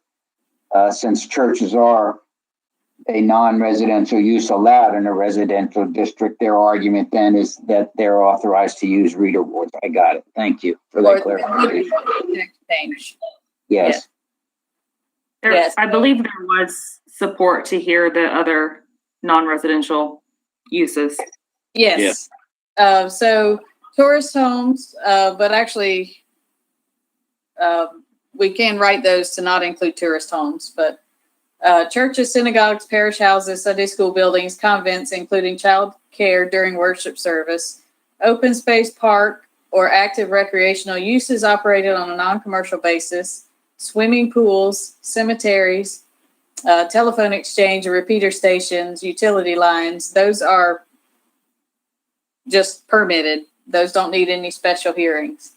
Since churches are a non-residential use allowed in a residential district, their argument then is that they're authorized to use reader boards. I got it. Thank you for that clarification. Change. Yes. Yes. I believe there was support to hear the other non-residential uses. Yes. So tourist homes, but actually, we can write those to not include tourist homes, but churches, synagogues, parish houses, Sunday school buildings, convents, including child care during worship service, open space park or active recreational uses operated on a non-commercial basis, swimming pools, cemeteries, telephone exchange or repeater stations, utility lines. Those are just permitted. Those don't need any special hearings.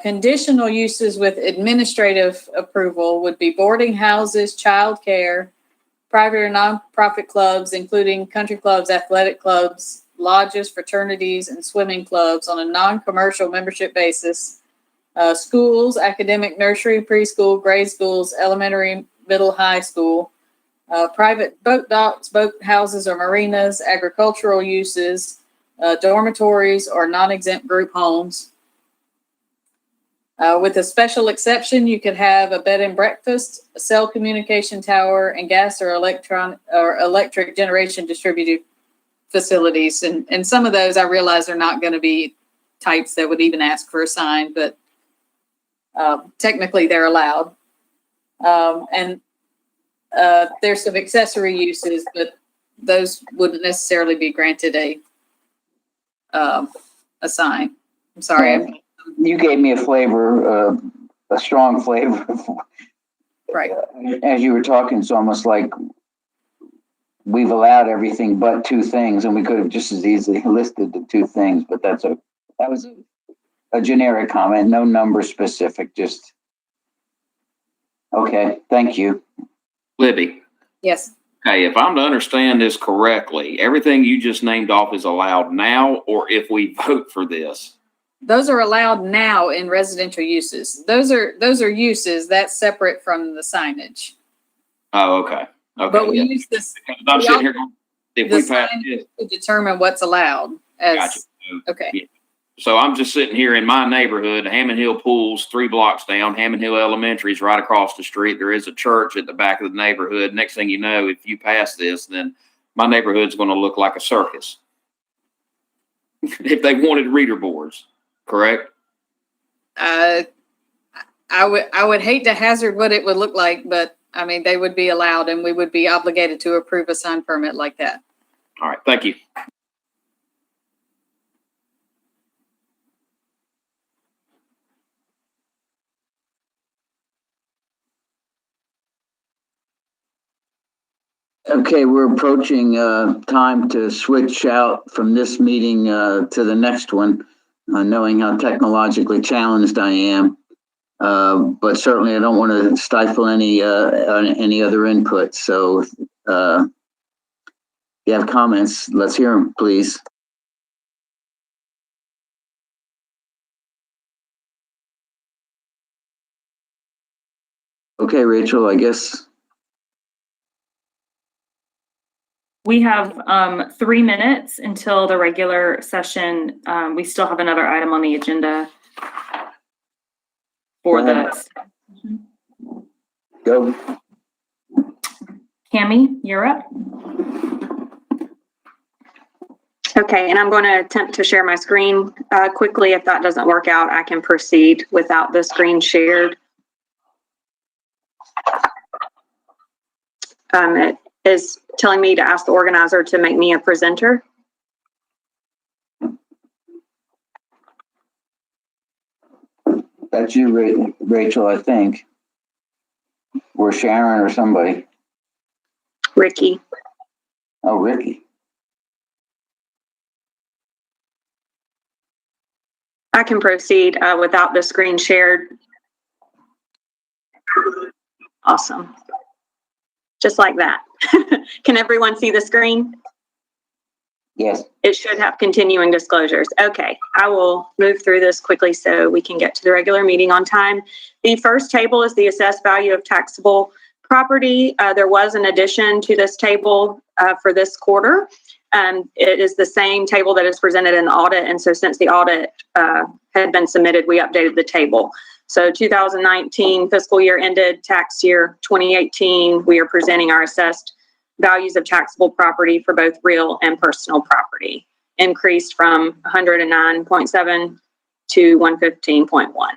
Conditional uses with administrative approval would be boarding houses, childcare, private or nonprofit clubs, including country clubs, athletic clubs, lodges, fraternities, and swimming clubs on a non-commercial membership basis. Schools, academic nursery, preschool, grade schools, elementary, middle, high school, private boat docks, boat houses or marinas, agricultural uses, dormitories or non-exempt group homes. With a special exception, you could have a bed and breakfast, a cell communication tower, and gas or electric generation distributed facilities. And some of those I realize are not going to be types that would even ask for a sign, but technically they're allowed. And there's some accessory uses, but those wouldn't necessarily be granted a sign. I'm sorry. You gave me a flavor, a strong flavor. Right. As you were talking, it's almost like we've allowed everything but two things, and we could have just as easily listed the two things, but that was a generic comment, no number specific, just. Okay, thank you. Libby, Yes. okay, if I'm to understand this correctly, everything you just named off is allowed now, or if we vote for this? Those are allowed now in residential uses. Those are uses that's separate from the signage. Oh, okay. But we Okay. use this, I'm we sitting here going, if the we pass sign this, to determine what's allowed as, gotcha. okay. So I'm just sitting here in my neighborhood, Hammond Hill Pool's 3 blocks down, Hammond Hill Elementary is right across the street. There is a church at the back of the neighborhood. Next thing you know, if you pass this, then my neighborhood's going to look like a circus. If they wanted reader boards, correct? I would hate to hazard what it would look like, but I mean, they would be allowed and we would be obligated to approve a sign permit like that. All right, thank you. Okay, we're approaching time to switch out from this meeting to the next one, knowing how technologically challenged I am. But certainly I don't want to stifle any other input. So if you have comments, let's hear them, please. Okay, Rachel, I guess. We have 3 minutes until the regular session. We still have another item on the agenda for the. Go. Tammy, you're up. Okay, and I'm going to attempt to share my screen quickly. If that doesn't work out, I can proceed without the screen shared. It is telling me to ask the organizer to make me a presenter. That's you, Rachel, I think. Or Sharon or somebody. Ricky. Oh, Ricky. I can proceed without the screen shared. Awesome. Just like that. Can everyone see the screen? Yes. It should have continuing disclosures. Okay, I will move through this quickly so we can get to the regular meeting on time. The first table is the assessed value of taxable property. There was an addition to this table for this quarter. It is the same table that is presented in the audit. And so since the audit had been submitted, we updated the table. So 2019 fiscal year ended, tax year 2018, we are presenting our assessed values of taxable property for both real and personal property, increased from 109.7 to 115.1.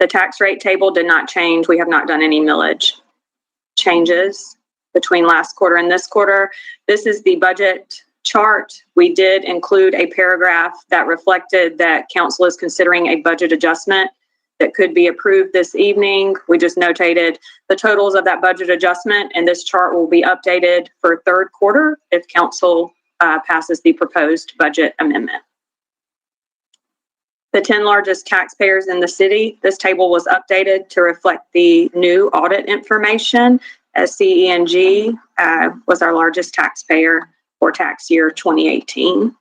The tax rate table did not change. We have not done any millage changes between last quarter and this quarter. This is the budget chart. We did include a paragraph that reflected that council is considering a budget adjustment that could be approved this evening. We just notated the totals of that budget adjustment, and this chart will be updated for third quarter if council passes the proposed budget amendment. The 10 largest taxpayers in the city, this table was updated to reflect the new audit information, as CENG was our largest taxpayer for tax year 2018.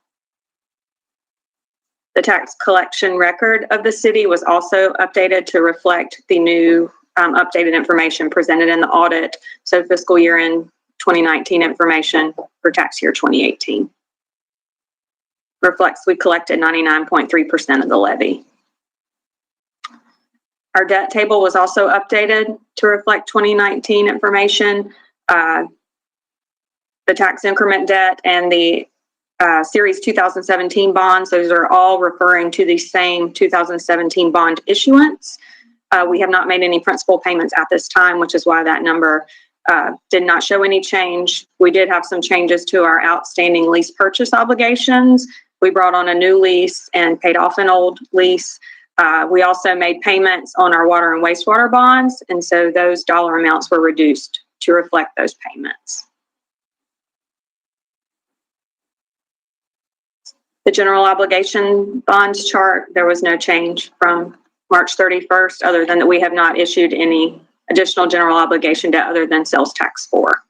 The tax collection record of the city was also updated to reflect the new updated information presented in the audit. So fiscal year end 2019 information for tax year 2018 reflects we collected 99.3% of the levy. Our debt table was also updated to reflect 2019 information. The tax increment debt and the Series 2017 bonds, those are all referring to the same 2017 bond issuance. We have not made any principal payments at this time, which is why that number did not show any change. We did have some changes to our outstanding lease purchase obligations. We brought on a new lease and paid off an old lease. We also made payments on our water and wastewater bonds, and so those dollar amounts were reduced to reflect those payments. The general obligation bonds chart, there was no change from March 31st, other than that we have not issued any additional general obligation debt other than sales tax 4.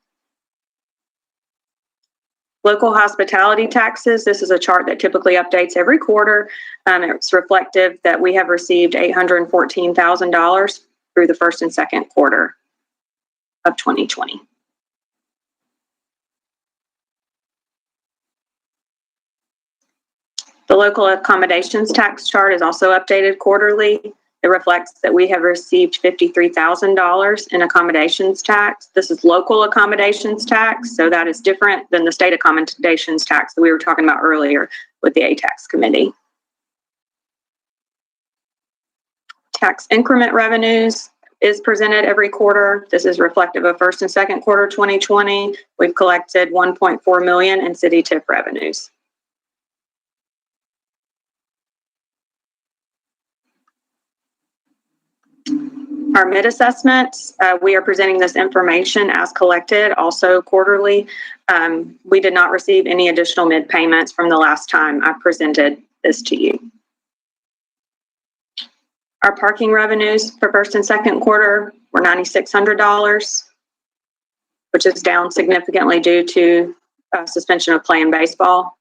Local hospitality taxes, this is a chart that typically updates every quarter. It's reflective that we have received $814,000 through the first and second quarter of 2020. The local accommodations tax chart is also updated quarterly. It reflects that we have received $53,000 in accommodations tax. This is local accommodations tax, so that is different than the state accommodations tax that we were talking about earlier with the ATAX committee. Tax increment revenues is presented every quarter. This is reflective of first and second quarter 2020. We've collected $1.4 million in city TIF revenues. Our mid assessments, we are presenting this information as collected, also quarterly. We did not receive any additional mid payments from the last time I presented this to you. Our parking revenues for first and second quarter were $9,600, which is down significantly due to suspension of play in baseball.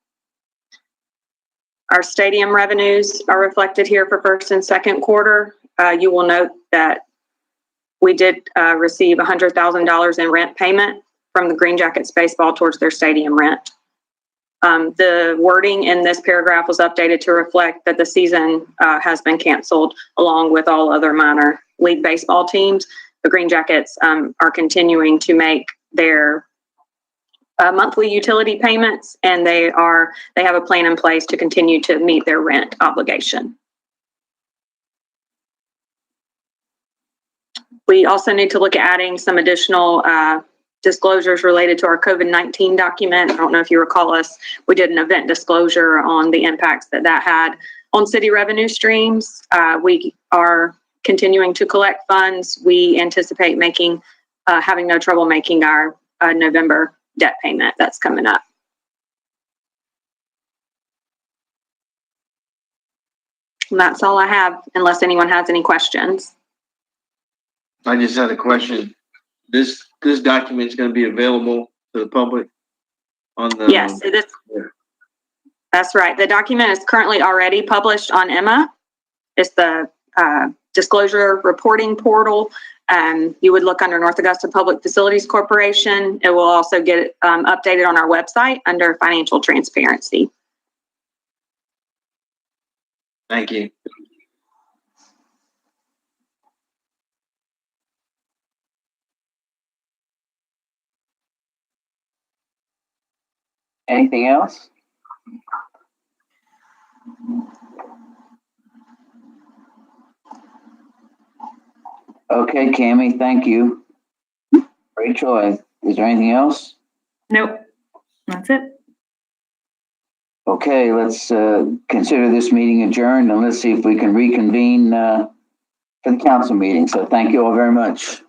Our stadium revenues are reflected here for first and second quarter. You will note that we did receive $100,000 in rent payment from the Green Jackets baseball towards their stadium rent. The wording in this paragraph was updated to reflect that the season has been canceled along with all other minor league baseball teams. The Green Jackets are continuing to make their monthly utility payments, and they have a plan in place to continue to meet their rent obligation. We also need to look at adding some additional disclosures related to our COVID-19 document. I don't know if you recall us, we did an event disclosure on the impacts that had on city revenue streams. We are continuing to collect funds. We anticipate having no trouble making our November debt payment that's coming up. And that's all I have, unless anyone has any questions. I just had a question. This document is going to be available to the public on the. Yes, that's right. The document is currently already published on Emma. It's the disclosure reporting portal. You would look under North Augusta Public Facilities Corporation. It will also get updated on our website under financial transparency. Thank you. Anything else? Okay, Cammie, thank you. Rachel, is there anything else? Nope, that's it. Okay, let's consider this meeting adjourned, and let's see if we can reconvene for the council meeting. So thank you all very much.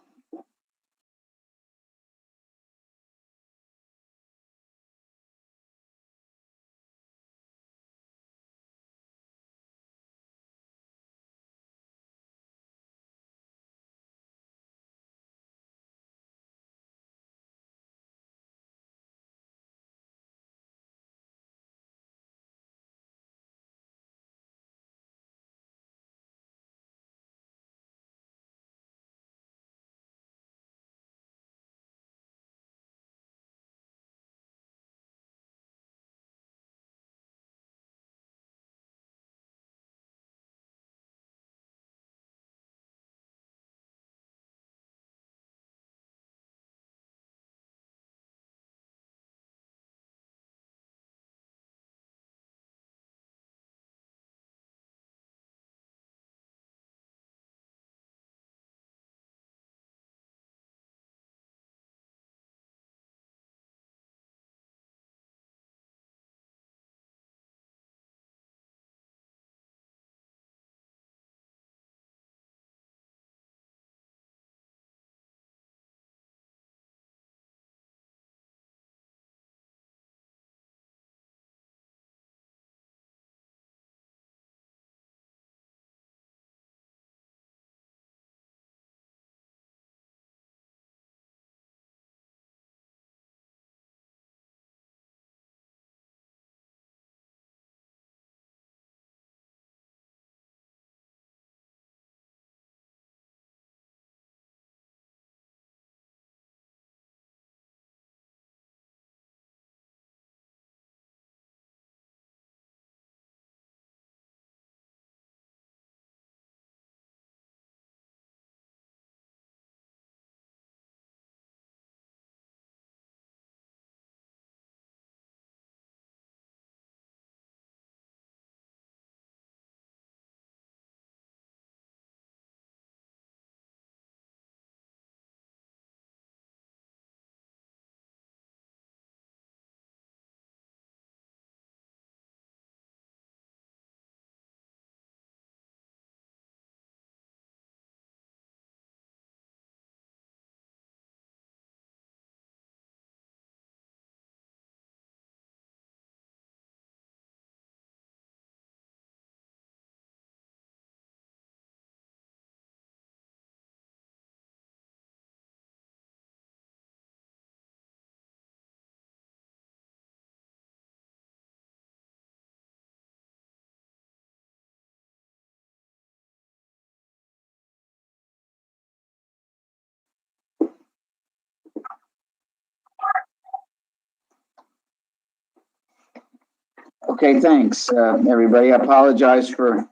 Okay, thanks, everybody. I apologize for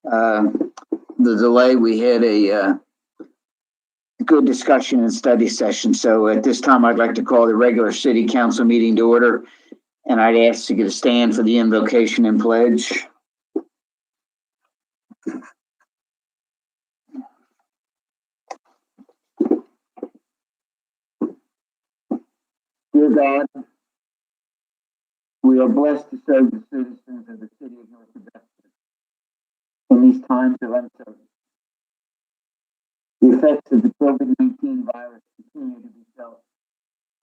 the delay. We had a good discussion and study session. So at this time, I'd like to call the regular city council meeting to order. And I'd ask to get a stand for the invocation and pledge. Dear God, we are blessed to serve the citizens of the city of North Augusta in these times of uncertainty. The effects of the COVID-19 virus continue to be felt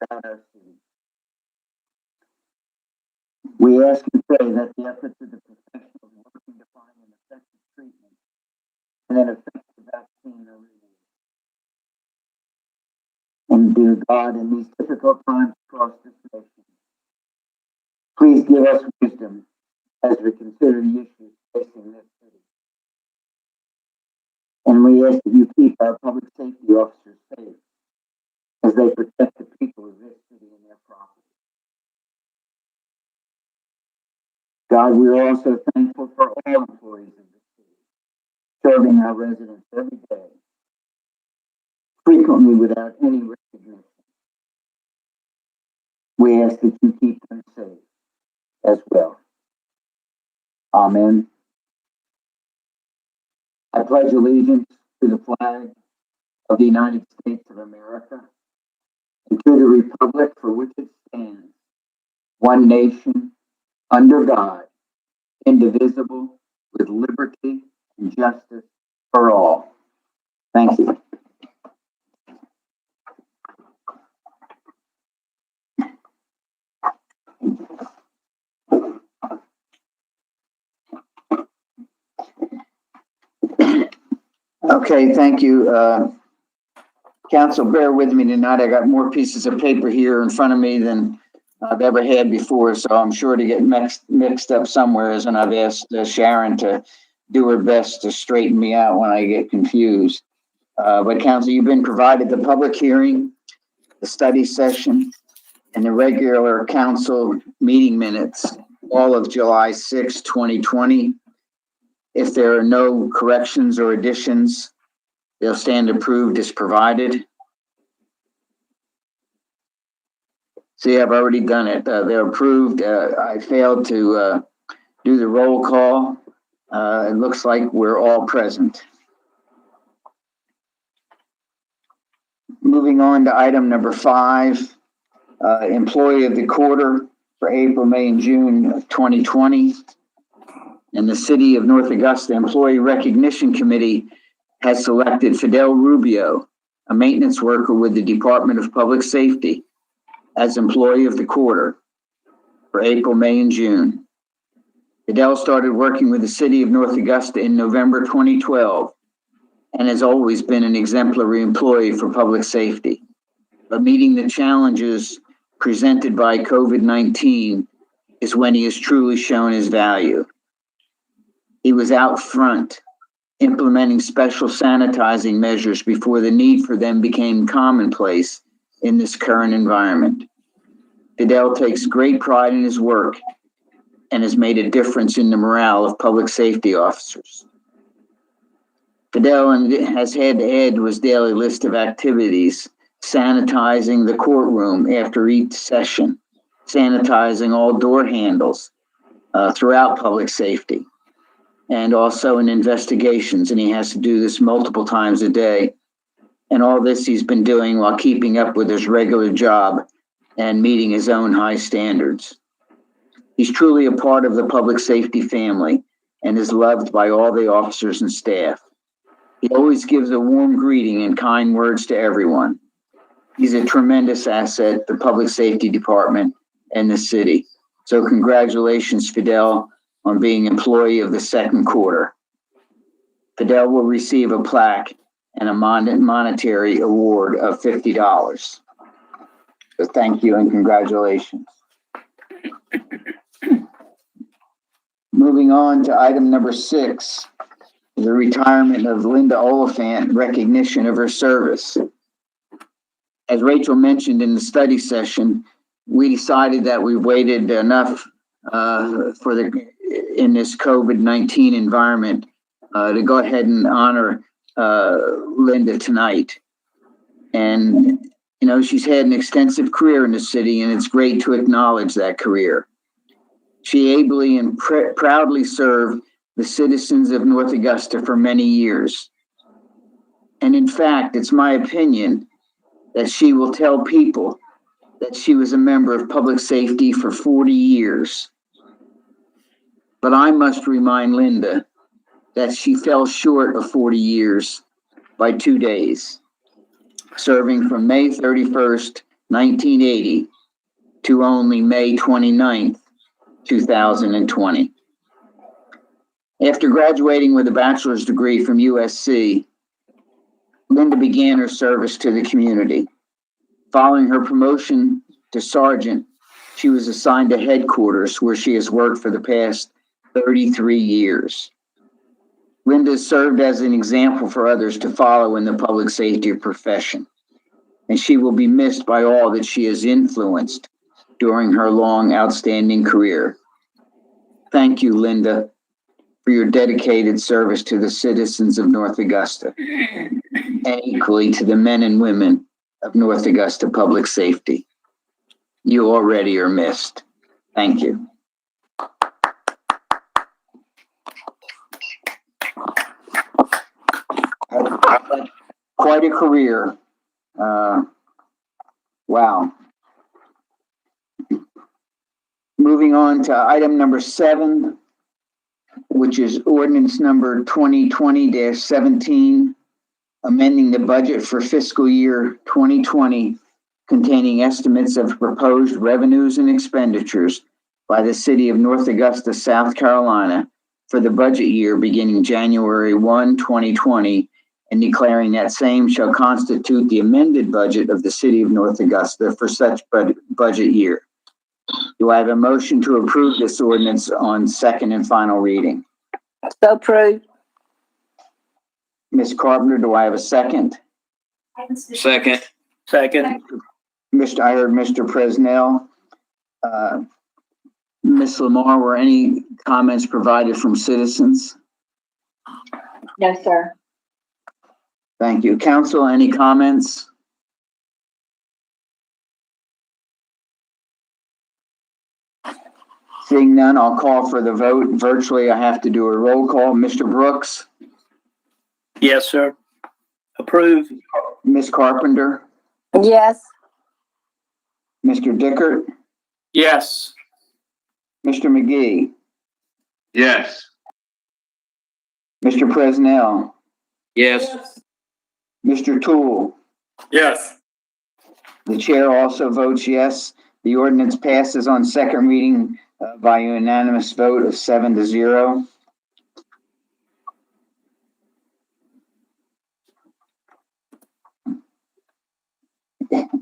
throughout our city. We ask and pray that the efforts of the professionals working to find an effective treatment and an effective vaccine are rewarded. And dear God, in these difficult times across this nation, please give us wisdom as we consider the issues facing this city. And we ask that you keep our public safety officers safe as they protect the people of this city and their property. God, we are also thankful for all employees of the city, serving our residents every day, frequently without any recognition. We ask that you keep them safe as well. Amen. I pledge allegiance to the flag of the United States of America and to the republic for which it stands, one nation, under God, indivisible, with liberty and justice for all. Thank you. Okay, thank you. Council, bear with me tonight. I got more pieces of paper here in front of me than I've ever had before, so I'm sure to get mixed up somewhere, and I've asked Sharon to do her best to straighten me out when I get confused. But Council, you've been provided the public hearing, the study session, and the regular council meeting minutes, all of July 6, 2020. If there are no corrections or additions, they'll stand approved as provided. See, I've already done it. They're approved. I failed to do the roll call. It looks like we're all present. Moving on to item number 5, employee of the quarter for April, May, and June of 2020. And the City of North Augusta Employee Recognition Committee has selected Fidel Rubio, a maintenance worker with the Department of Public Safety, as employee of the quarter for April, May, and June. Fidel started working with the City of North Augusta in November 2012 and has always been an exemplary employee for public safety. But meeting the challenges presented by COVID-19 is when he has truly shown his value. He was out front, implementing special sanitizing measures before the need for them became commonplace in this current environment. Fidel takes great pride in his work and has made a difference in the morale of public safety officers. Fidel has had to add to his daily list of activities, sanitizing the courtroom after each session, sanitizing all door handles throughout public safety, and also in investigations, and he has to do this multiple times a day. And all this he's been doing while keeping up with his regular job and meeting his own high standards. He's truly a part of the public safety family and is loved by all the officers and staff. He always gives a warm greeting and kind words to everyone. He's a tremendous asset to the public safety department and the city. So congratulations, Fidel, on being employee of the second quarter. Fidel will receive a plaque and a monetary award of $50. So thank you and congratulations. Moving on to item number 6, the retirement of Linda Oliphant, recognition of her service. As Rachel mentioned in the study session, we decided that we've waited enough in this COVID-19 environment, to go ahead and honor Linda tonight. And, you know, she's had an extensive career in the city, and it's great to acknowledge that career. She ably and proudly served the citizens of North Augusta for many years. And in fact, it's my opinion that she will tell people that she was a member of public safety for 40 years. But I must remind Linda that she fell short of 40 years by 2 days, serving from May 31st, 1980 to only May 29th, 2020. After graduating with a bachelor's degree from USC, Linda began her service to the community. Following her promotion to sergeant, she was assigned to headquarters, where she has worked for the past 33 years. Linda served as an example for others to follow in the public safety profession, and she will be missed by all that she has influenced during her long, outstanding career. Thank you, Linda, for your dedicated service to the citizens of North Augusta, and equally to the men and women of North Augusta Public Safety. You already are missed. Thank you. Quite a career. Wow. Moving on to item number 7, which is ordinance number 2020-17, amending the budget for fiscal year 2020, containing estimates of proposed revenues and expenditures by the city of North Augusta, South Carolina, for the budget year beginning January 1, 2020, and declaring that same shall constitute the amended budget of the city of North Augusta for such budget year. Do I have a motion to approve this ordinance on second and final reading? So approved. Ms. Carpenter, do I have a second? Second. Second. I heard Mr. Presnell. Ms. Lamar, were any comments provided from citizens? No, sir. Thank you. Council, any comments? Seeing none, I'll call for the vote. Virtually, I have to do a roll call. Mr. Brooks? Yes, sir. Approve. Ms. Carpenter? Yes. Mr. Dickert? Yes. Mr. McGee? Yes. Mr. Presnell? Yes. Mr. Toole? Yes. The chair also votes yes. The ordinance passes on second reading by unanimous vote of 7-0.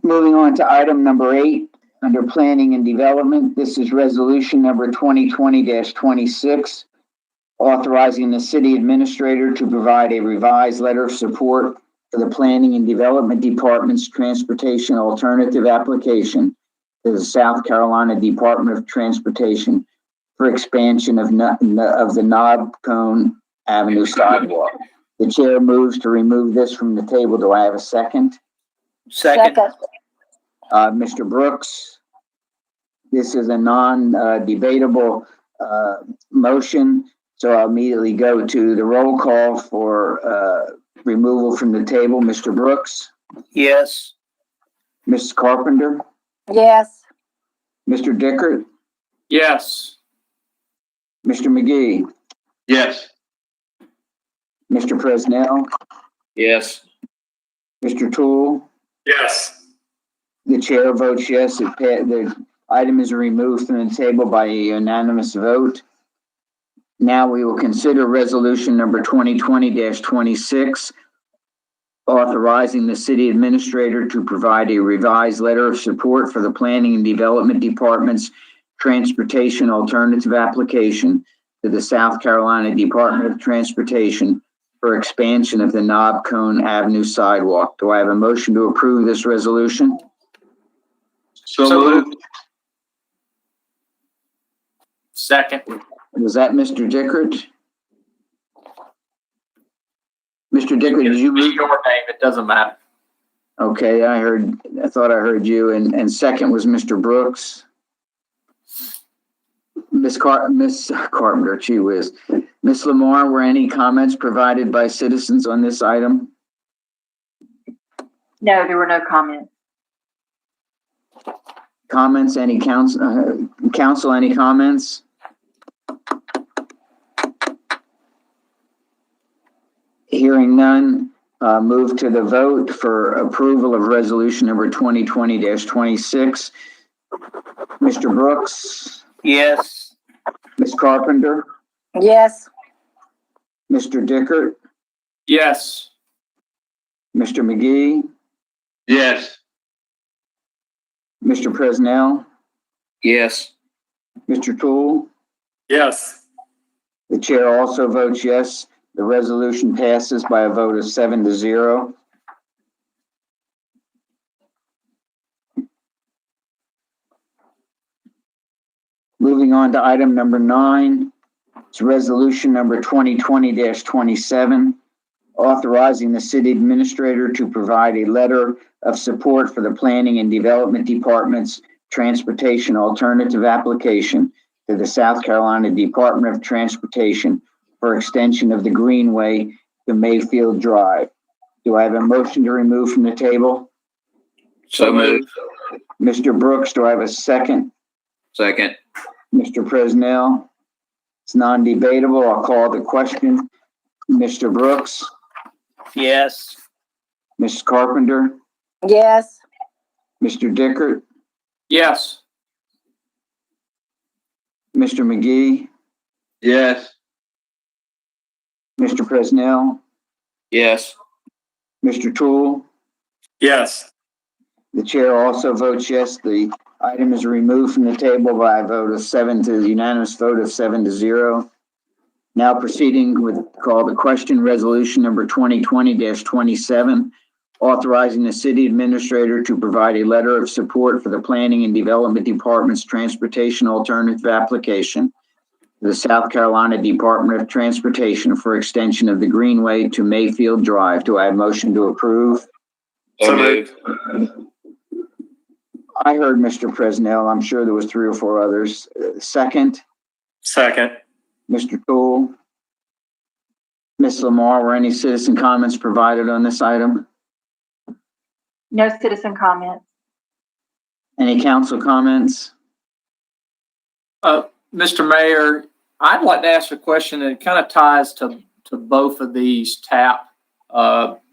Moving on to item number 8, under planning and development. This is resolution number 2020-26, authorizing the city administrator to provide a revised letter of support for the Planning and Development Department's transportation alternative application to the South Carolina Department of Transportation for expansion of the Knob Cone Avenue sidewalk. The chair moves to remove this from the table. Do I have a second? Second. Mr. Brooks, this is a non-debatable motion, so I'll immediately go to the roll call for removal from the table. Mr. Brooks? Yes. Mrs. Carpenter? Yes. Mr. Dickert? Yes. Mr. McGee? Yes. Mr. Presnell? Yes. Mr. Toole? Yes. The chair votes yes. The item is removed from the table by a unanimous vote. Now we will consider resolution number 2020-26, authorizing the city administrator to provide a revised letter of support for the Planning and Development Department's transportation alternative application to the South Carolina Department of Transportation for expansion of the Knob Cone Avenue sidewalk. Do I have a motion to approve this resolution? So moved. Second. Was that Mr. Dickert? Mr. Dickert, did you move? Your name, it doesn't matter. Okay, I thought I heard you, and second was Mr. Brooks. Miss Carpenter, gee whiz. Miss Lamar, were any comments provided by citizens on this item? No, there were no comments. Comments, any council, any comments? Hearing none, move to the vote for approval of resolution number 2020-26. Mr. Brooks, Yes. Ms. Carpenter, Yes. Mr. Dickert, Yes. Mr. McGee, Yes. Mr. Presnell, Yes. Mr. Toole. Yes. The chair also votes yes. The resolution passes by a vote of 7-0. Moving on to item number 9, it's resolution number 2020-27, authorizing the city administrator to provide a letter of support for the Planning and Development Department's transportation alternative application to the South Carolina Department of Transportation for extension of the Greenway to Mayfield Drive. Do I have a motion to remove from the table? So moved. Mr. Brooks, do I have a second? Second. Mr. Presnell? It's non-debatable. I'll call the question. Mr. Brooks? Yes. Mrs. Carpenter? Yes. Mr. Dickert? Yes. Mr. McGee? Yes. Mr. Presnell? Yes. Mr. Toole? Yes. The chair also votes yes. The item is removed from the table by a vote of unanimous vote of 7-0. Now proceeding with call the question, resolution number 2020-27, authorizing the city administrator to provide a letter of support for the Planning and Development Department's transportation alternative application to the South Carolina Department of Transportation for extension of the Greenway to Mayfield Drive. Do I have a motion to approve? So moved. I heard Mr. Presnell. I'm sure there was 3 or 4 others. Second, Second. Mr. Toole. Ms. Lamar, were any citizen comments provided on this item? No citizen comments. Any council comments? Mr. Mayor, I'd like to ask a question that kind of ties to both of these TAP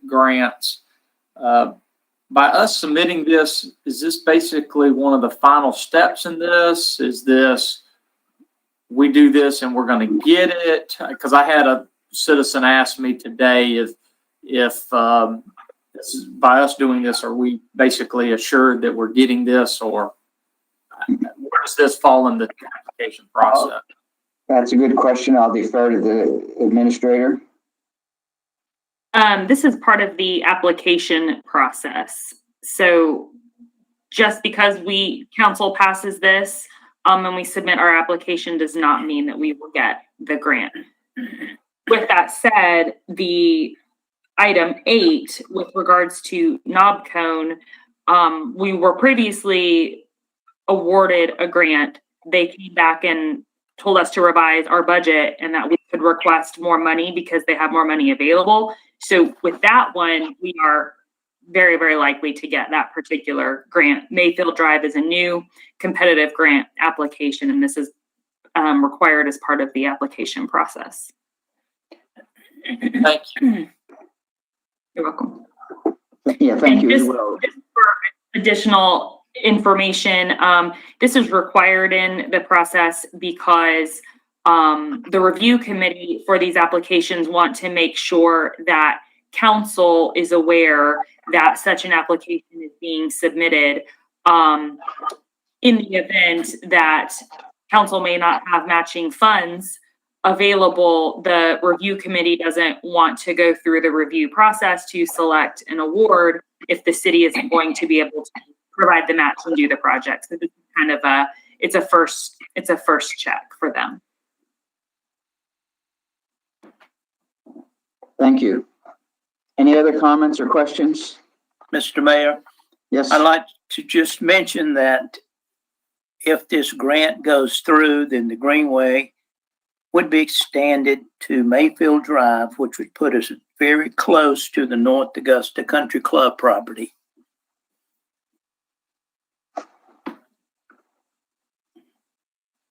grants. By us submitting this, is this basically one of the final steps in this? Is this, we do this and we're going to get it? Because I had a citizen ask me today if by us doing this, are we basically assured that we're getting this, or where does this fall in the application process? That's a good question. I'll defer to the administrator. This is part of the application process. So just because council passes this, and we submit our application does not mean that we will get the grant. With that said, the item 8 with regards to knob cone, we were previously awarded a grant. They came back and told us to revise our budget and that we could request more money because they have more money available. So with that one, we are very, very likely to get that particular grant. Mayfield Drive is a new competitive grant application, and this is required as part of the application process. Thank you. You're welcome. Yeah, thank And you as just- well. Just for additional information, this is required in the process because the review committee for these applications want to make sure that council is aware that such an application is being submitted. In the event that council may not have matching funds available, the review committee doesn't want to go through the review process to select an award if the city isn't going to be able to provide the match and do the project. So this is kind of it's a first check for them. Thank you. Any other comments or questions? Mr. Mayor, Yes. I'd like to just mention that if this grant goes through, then the Greenway would be extended to Mayfield Drive, which would put us very close to the North Augusta Country Club property.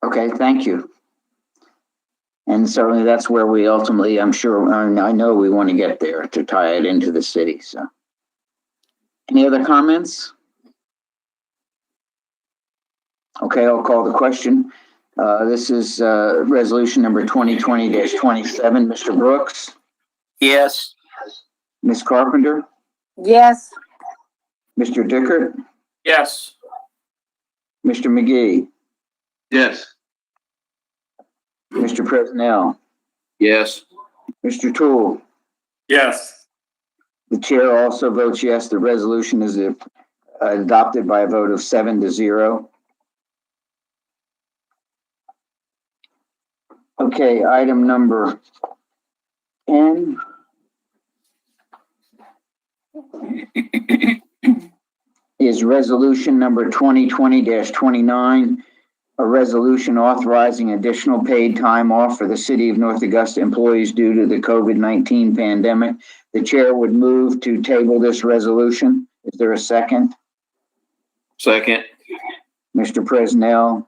Okay, thank you. And certainly that's where we ultimately, I'm sure, I know we want to get there to tie it into the city, so. Any other comments? Okay, I'll call the question. This is resolution number 2020-27. Mr. Brooks, Yes. Ms. Carpenter, Yes. Mr. Dickert, Yes. Mr. McGee, Yes. Mr. Presnell, Yes. Mr. Toole. Yes. The chair also votes yes. The resolution is adopted by a vote of 7-0. Okay, item number 10 is resolution number 2020-29, a resolution authorizing additional paid time off for the City of North Augusta employees due to the COVID-19 pandemic. The chair would move to table this resolution. Is there a second? Second. Mr. Presnell.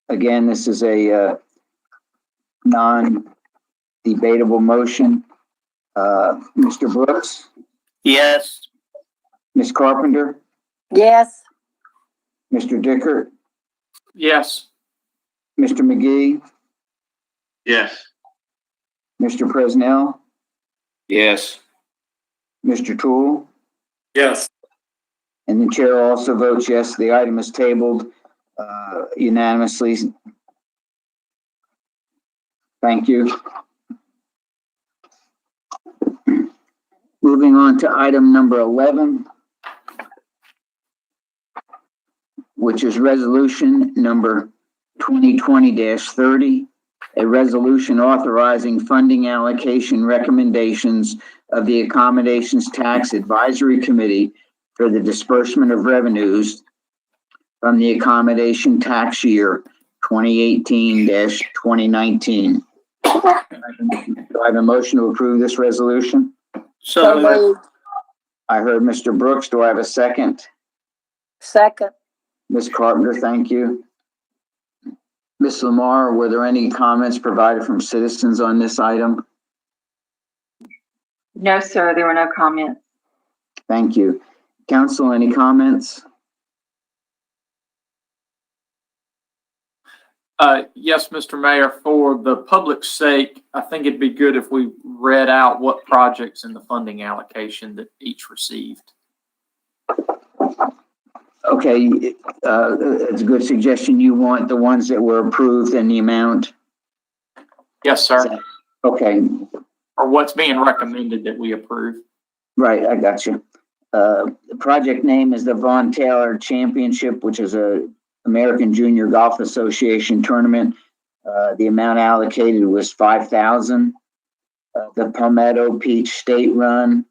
Again, this is a non-debatable motion. Mr. Brooks, Yes. Ms. Carpenter, Yes. Mr. Dickert, Yes. Mr. McGee, Yes. Mr. Presnell, Yes. Mr. Toole, Yes. and the chair also votes yes. The item is tabled unanimously. Thank you. Moving on to item number 11, which is resolution number 2020-30, a resolution authorizing funding allocation recommendations of the Accommodations Tax Advisory Committee for the disbursement of revenues from the accommodation tax year 2018-2019. Do I have a motion to approve this resolution? So moved. I heard Mr. Brooks. Do I have a second? Second. Ms. Carpenter, thank you. Ms. Lamar, were there any comments provided from citizens on this item? No, sir, there were no comments. Thank you. Council, any comments? Yes, Mr. Mayor, for the public's sake, I think it'd be good if we read out what projects in the funding allocation that each received. Okay, it's a good suggestion. You want the ones that were approved and the amount? Yes, sir. Okay, Or what's being recommended that we approve. right, I got you. The project name is the Von Taylor Championship, which is a American Junior Golf Association tournament. The amount allocated was $5,000. The Palmetto Peach State Run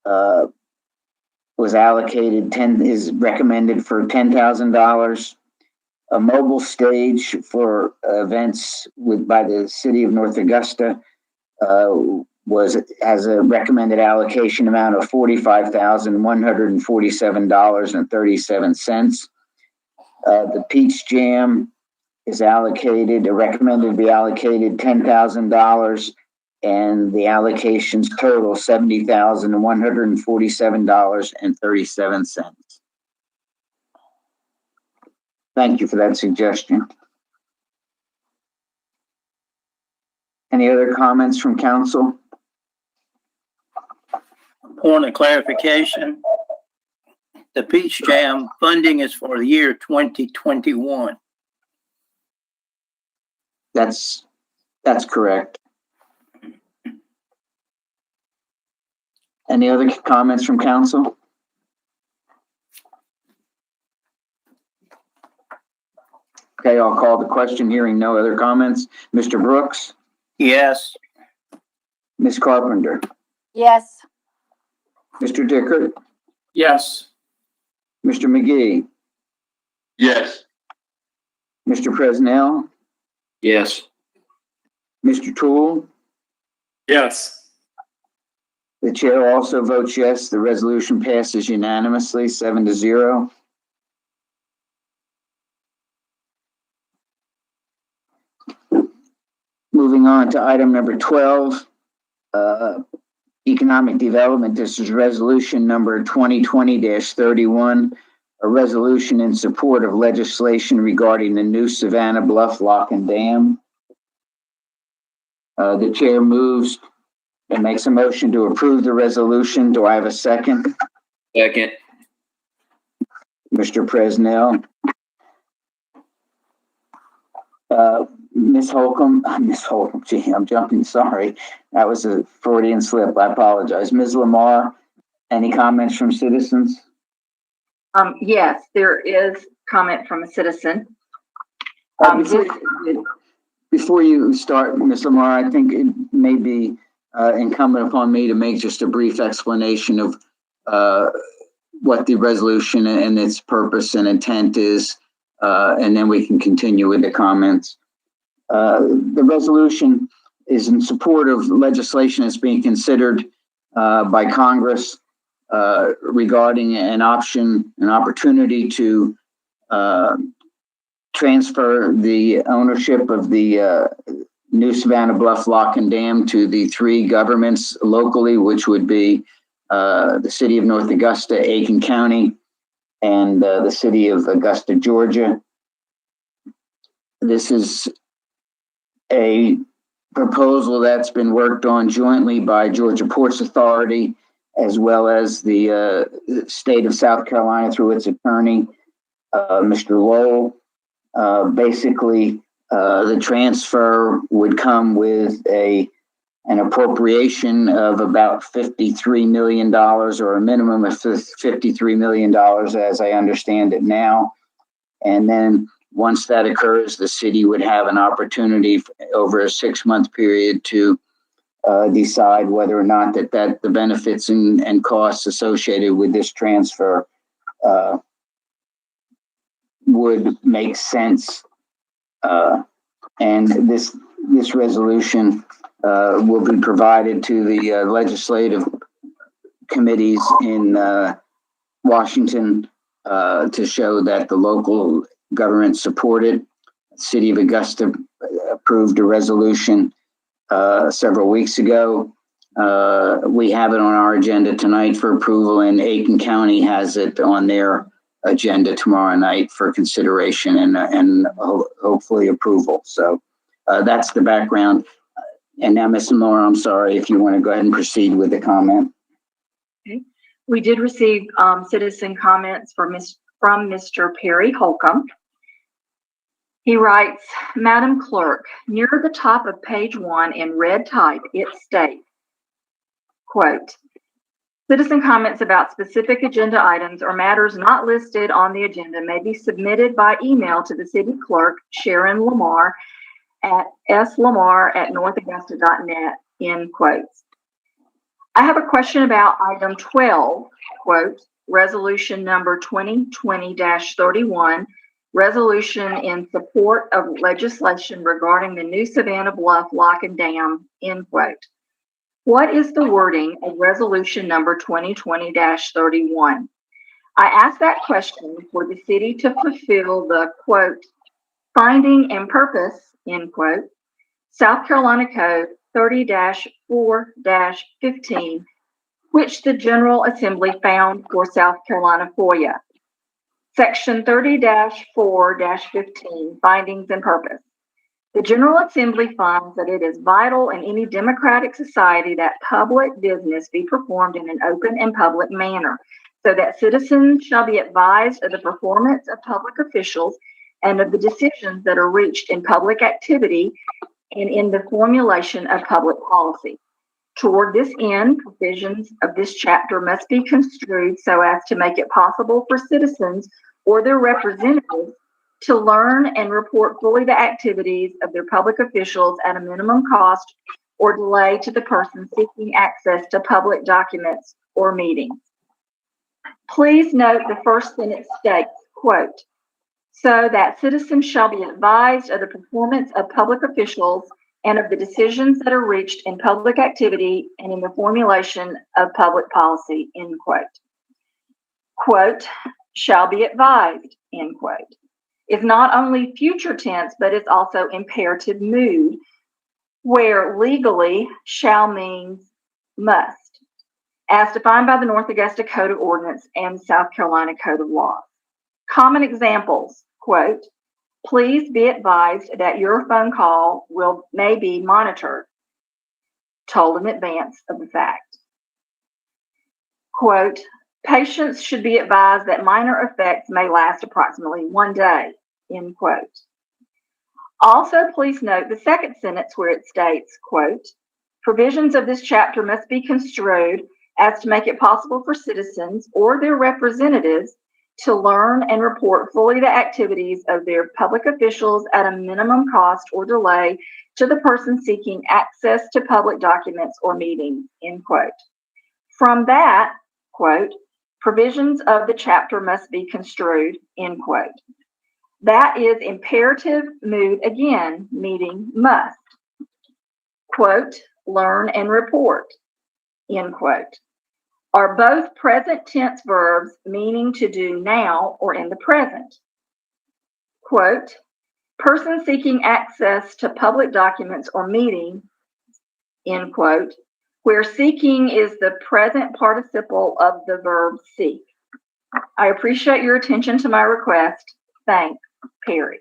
was allocated is recommended for $10,000. A mobile stage for events by the City of North Augusta has a recommended allocation amount of $45,147.37. The Peach Jam is recommended to be allocated $10,000, and the allocations total $70,147.37. Thank you for that suggestion. Any other comments from council? Point of clarification. The Peach Jam funding is for the year 2021. That's correct. Any other comments from council? Okay, I'll call the question. Hearing no other comments. Mr. Brooks, Yes. Ms. Carpenter, Yes. Mr. Dickert, Yes. Mr. McGee, Yes. Mr. Presnell, Yes. Mr. Toole. Yes. The chair also votes yes. The resolution passes unanimously, 7-0. Moving on to item number 12, Economic Development. This is resolution number 2020-31, a resolution in support of legislation regarding the new Savannah Bluff Lock and Dam. The chair moves and makes a motion to approve the resolution. Do I have a second? Second. Mr. Presnell. Ms. Holcomb, gee, I'm jumping, sorry. That was a Freudian slip. I apologize. Ms. Lamar, any comments from citizens? Yes, there is comment from a citizen. Before you start, Ms. Lamar, I think it may be incumbent upon me to make just a brief explanation of what the resolution and its purpose and intent is, and then we can continue with the comments. The resolution is in support of legislation that's being considered by Congress regarding an opportunity to transfer the ownership of the new Savannah Bluff Lock and Dam to the three governments locally, which would be the city of North Augusta, Aiken County, and the city of Augusta, Georgia. This is a proposal that's been worked on jointly by Georgia Ports Authority, as well as the state of South Carolina through its attorney, Mr. Lowell. Basically, the transfer would come with an appropriation of about $53 million, or a minimum of $53 million, as I understand it now. And then once that occurs, the city would have an opportunity over a 6-month period to decide whether or not that the benefits and costs associated with this transfer would make sense. And this resolution will be provided to the legislative committees in Washington to show that the local government supported. The city of Augusta approved a resolution several weeks ago. We have it on our agenda tonight for approval, and Aiken County has it on their agenda tomorrow night for consideration and hopefully approval. So that's the background. And now, Ms. Moore, I'm sorry if you want to go ahead and proceed with the comment. Okay. We did receive citizen comments from Mr. Perry Holcomb. He writes, Madam Clerk, near the top of page 1 in red type, it states, quote, citizen comments about specific agenda items or matters not listed on the agenda may be submitted by email to the city clerk, Sharon Lamar, at slamar@northaugusta.net, end quotes. I have a question about item 12, quote, resolution number 2020-31, resolution in support of legislation regarding the new Savannah Bluff Lock and Dam, end quote. What is the wording of resolution number 2020-31? I asked that question for the city to fulfill the, quote, finding and purpose, end quote, South Carolina Code 30-4-15, which the General Assembly found for South Carolina FOIA. Section 30-4-15, findings and purpose. The General Assembly finds that it is vital in any democratic society that public business be performed in an open and public manner, so that citizens shall be advised of the performance of public officials and of the decisions that are reached in public activity and in the formulation of public policy. Toward this end, provisions of this chapter must be construed so as to make it possible for citizens or their representatives to learn and report fully the activities of their public officials at a minimum cost or delay to the person seeking access to public documents or meetings. Please note the first sentence states, quote, so that citizens shall be advised of the performance of public officials and of the decisions that are reached in public activity and in the formulation of public policy, end quote. Quote, shall be advised, end quote, is not only future tense, but it's also imperative mood, where legally shall means must, as defined by the North Augusta Code of Ordinance and South Carolina Code of Laws. Common examples, quote, please be advised that your phone call may be monitored, told in advance of the fact. Quote, patients should be advised that minor effects may last approximately 1 day, end quote. Also, please note the second sentence where it states, quote, provisions of this chapter must be construed as to make it possible for citizens or their representatives to learn and report fully the activities of their public officials at a minimum cost or delay to the person seeking access to public documents or meetings, end quote. From that, quote, provisions of the chapter must be construed, end quote. That is imperative mood again, meaning must. Quote, learn and report, end quote, are both present tense verbs meaning to do now or in the present. Quote, person seeking access to public documents or meeting, end quote, where seeking is the present participle of the verb seek. I appreciate your attention to my request. Thanks, Perry.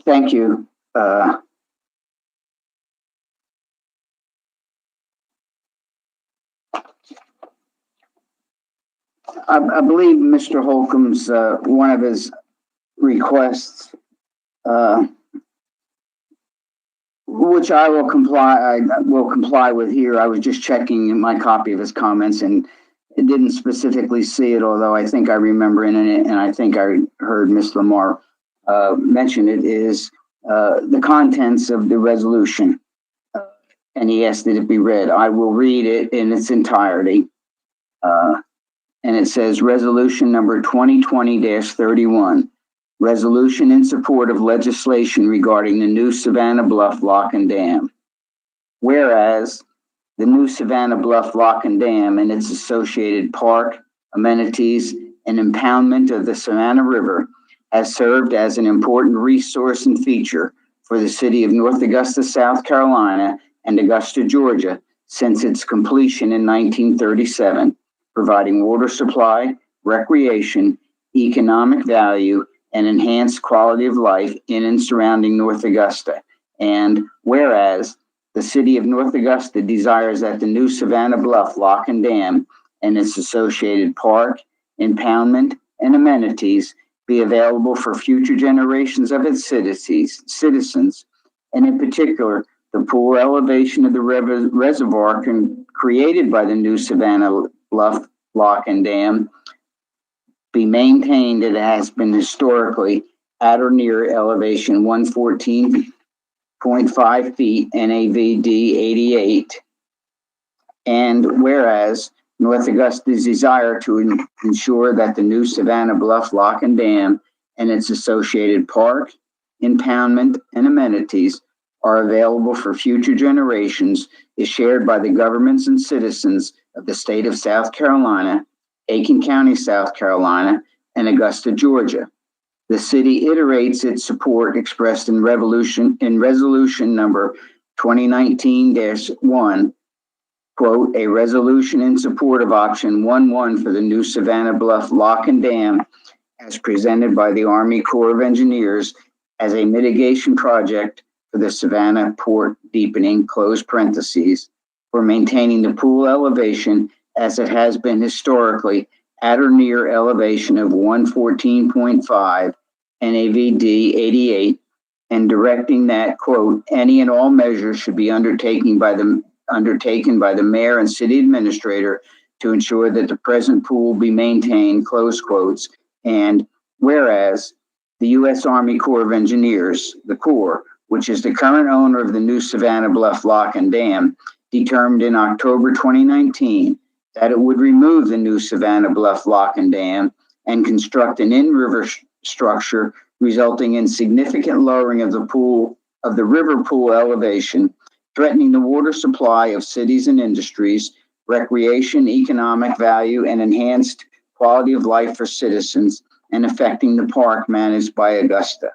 Thank you. I believe Mr. Holcomb's, one of his requests, which I will comply with here. I was just checking my copy of his comments and it didn't specifically see it, although I think I remember in it, and I think I heard Ms. Lamar mention it, is the contents of the resolution. And he asked that it be read. I will read it in its entirety. And it says, Resolution number 2020-31, resolution in support of legislation regarding the new Savannah Bluff Lock and Dam. Whereas the new Savannah Bluff Lock and Dam and its associated park, amenities, and impoundment of the Savannah River has served as an important resource and feature for the city of North Augusta, South Carolina, and Augusta, Georgia, since its completion in 1937, providing water supply, recreation, economic value, and enhanced quality of life in and surrounding North Augusta. And whereas the city of North Augusta desires that the new Savannah Bluff Lock and Dam and its associated park, impoundment, and amenities be available for future generations of its citizens, and in particular, the pool elevation of the reservoir created by the new Savannah Bluff Lock and Dam be maintained as it has been historically at or near elevation 114.5 feet NAVD 88. And whereas North Augusta's desire to ensure that the new Savannah Bluff Lock and Dam and its associated park, impoundment, and amenities are available for future generations is shared by the governments and citizens of the state of South Carolina, Aiken County, South Carolina, and Augusta, Georgia. The city iterates its support expressed in resolution number 2019-1, quote, a resolution in support of option 1-1 for the new Savannah Bluff Lock and Dam as presented by the Army Corps of Engineers as a mitigation project for the Savannah Port deepening, close parentheses, for maintaining the pool elevation as it has been historically at or near elevation of 114.5 NAVD 88, and directing that, quote, any and all measures should be undertaken by the mayor and city administrator to ensure that the present pool be maintained, close quotes. And whereas the U.S. Army Corps of Engineers, the Corps, which is the current owner of the new Savannah Bluff Lock and Dam, determined in October 2019 that it would remove the new Savannah Bluff Lock and Dam and construct an in-river structure, resulting in significant lowering of the river pool elevation, threatening the water supply of cities and industries, recreation, economic value, and enhanced quality of life for citizens, and affecting the park managed by Augusta.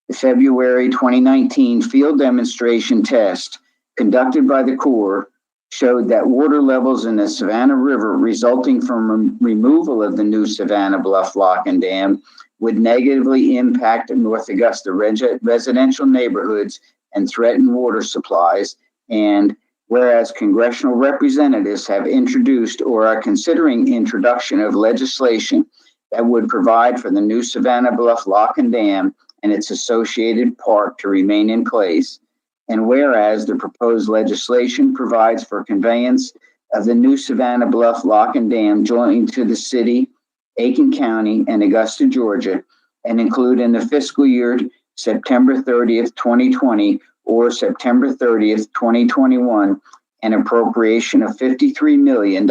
The February 2019 field demonstration test conducted by the Corps showed that water levels in the Savannah River resulting from removal of the new Savannah Bluff Lock and Dam would negatively impact North Augusta residential neighborhoods and threaten water supplies. And whereas congressional representatives have introduced or are considering introduction of legislation that would provide for the new Savannah Bluff Lock and Dam and its associated park to remain in place. And whereas the proposed legislation provides for conveyance of the new Savannah Bluff Lock and Dam jointly to the city, Aiken County, and Augusta, Georgia, and include in the fiscal year September 30th, 2020 or September 30th, 2021, an appropriation of $53 million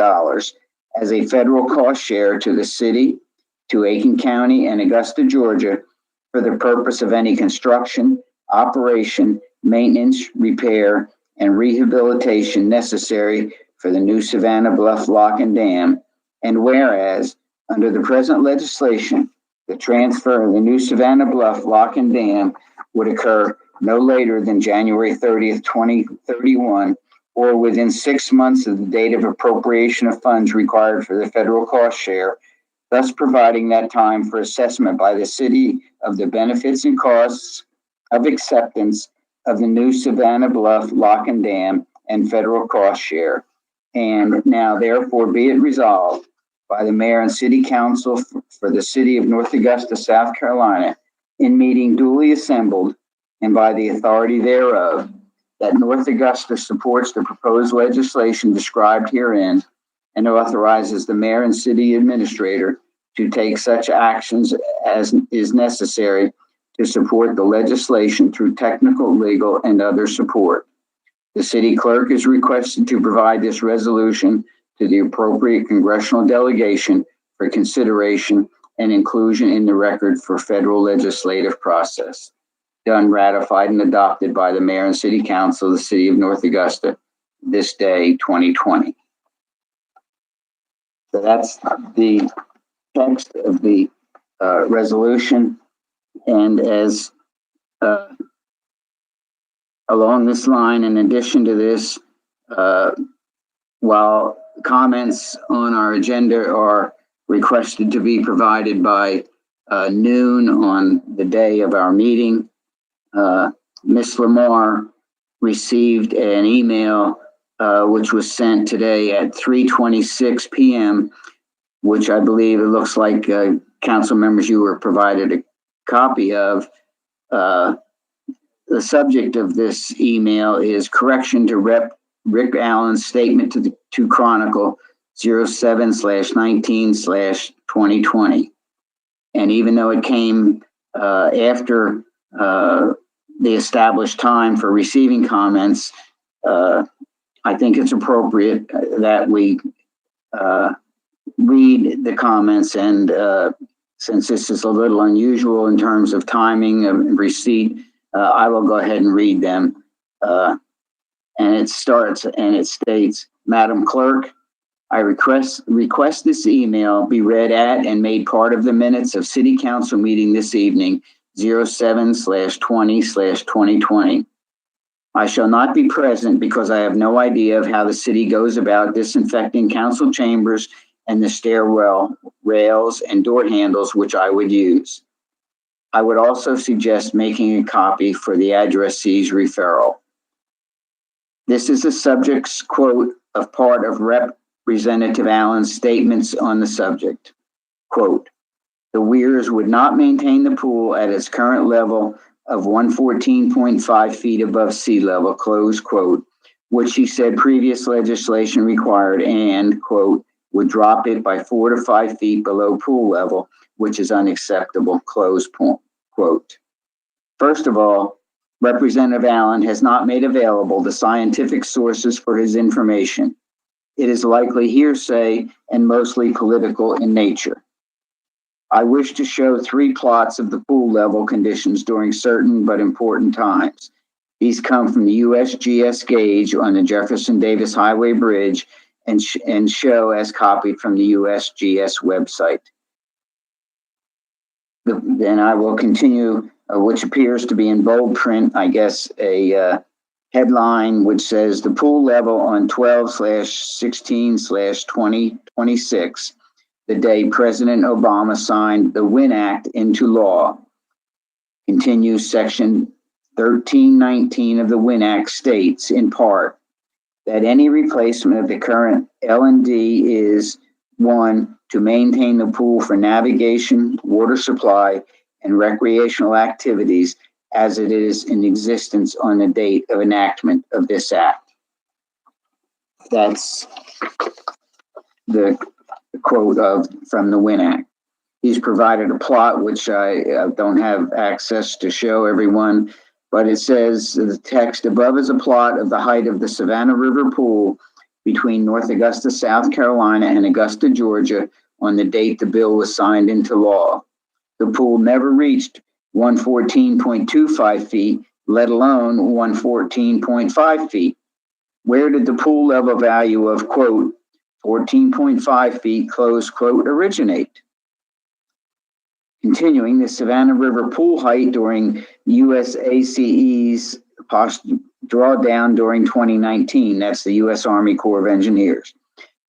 as a federal cost share to the city, to Aiken County, and Augusta, Georgia, for the purpose of any construction, operation, maintenance, repair, and rehabilitation necessary for the new Savannah Bluff Lock and Dam. And whereas, under the present legislation, the transfer of the new Savannah Bluff Lock and Dam would occur no later than January 30th, 2031, or within 6 months of the date of appropriation of funds required for the federal cost share, thus providing that time for assessment by the city of the benefits and costs of acceptance of the new Savannah Bluff Lock and Dam and federal cost share. And now therefore be it resolved by the mayor and city council for the city of North Augusta, South Carolina, in meeting duly assembled and by the authority thereof, that North Augusta supports the proposed legislation described herein and authorizes the mayor and city administrator to take such actions as is necessary to support the legislation through technical, legal, and other support. The city clerk is requested to provide this resolution to the appropriate congressional delegation for consideration and inclusion in the record for federal legislative process. Done, ratified, and adopted by the mayor and city council of the city of North Augusta this day, 2020. So that's the text of the resolution. And as along this line, in addition to this, while comments on our agenda are requested to be provided by noon on the day of our meeting, Ms. Lamar received an email which was sent today at 3:26 p.m., which I believe it looks like council members, you were provided a copy of. The subject of this email is correction to Rep. Rick Allen's statement to Chronicle 07/19/2020. And even though it came after the established time for receiving comments, I think it's appropriate that we read the comments. And since this is a little unusual in terms of timing of receipt, I will go ahead and read them. And it starts and it states, Madam Clerk, I request this email be read at and made part of the minutes of City Council meeting this evening, 07/20/2020. I shall not be present because I have no idea of how the city goes about disinfecting council chambers and the stairwell rails and door handles which I would use. I would also suggest making a copy for the addressee's referral. This is the subject's quote of part of Representative Allen's statements on the subject. Quote, the Weirs would not maintain the pool at its current level of 114.5 feet above sea level, close quote, which he said previous legislation required and, quote, would drop it by 4 to 5 feet below pool level, which is unacceptable, close quote. First of all, Representative Allen has not made available the scientific sources for his information. It is likely hearsay and mostly political in nature. I wish to show 3 plots of the pool level conditions during certain but important times. These come from the USGS gauge on the Jefferson Davis Highway Bridge and show as copied from the USGS website. Then I will continue, which appears to be in bold print, I guess, a headline which says the pool level on 12/16/2026, the day President Obama signed the WIN Act into law. Continues section 1319 of the WIN Act states, in part, that any replacement of the current L&D is, 1, to maintain the pool for navigation, water supply, and recreational activities as it is in existence on the date of enactment of this act. That's the quote from the WIN Act. He's provided a plot, which I don't have access to show everyone, but it says the text above is a plot of the height of the Savannah River Pool between North Augusta, South Carolina, and Augusta, Georgia, on the date the bill was signed into law. The pool never reached 114.25 feet, let alone 114.5 feet. Where did the pool level value of, quote, 14.5 feet, close quote, originate? Continuing, the Savannah River pool height during USACE's drawdown during 2019. That's the U.S. Army Corps of Engineers.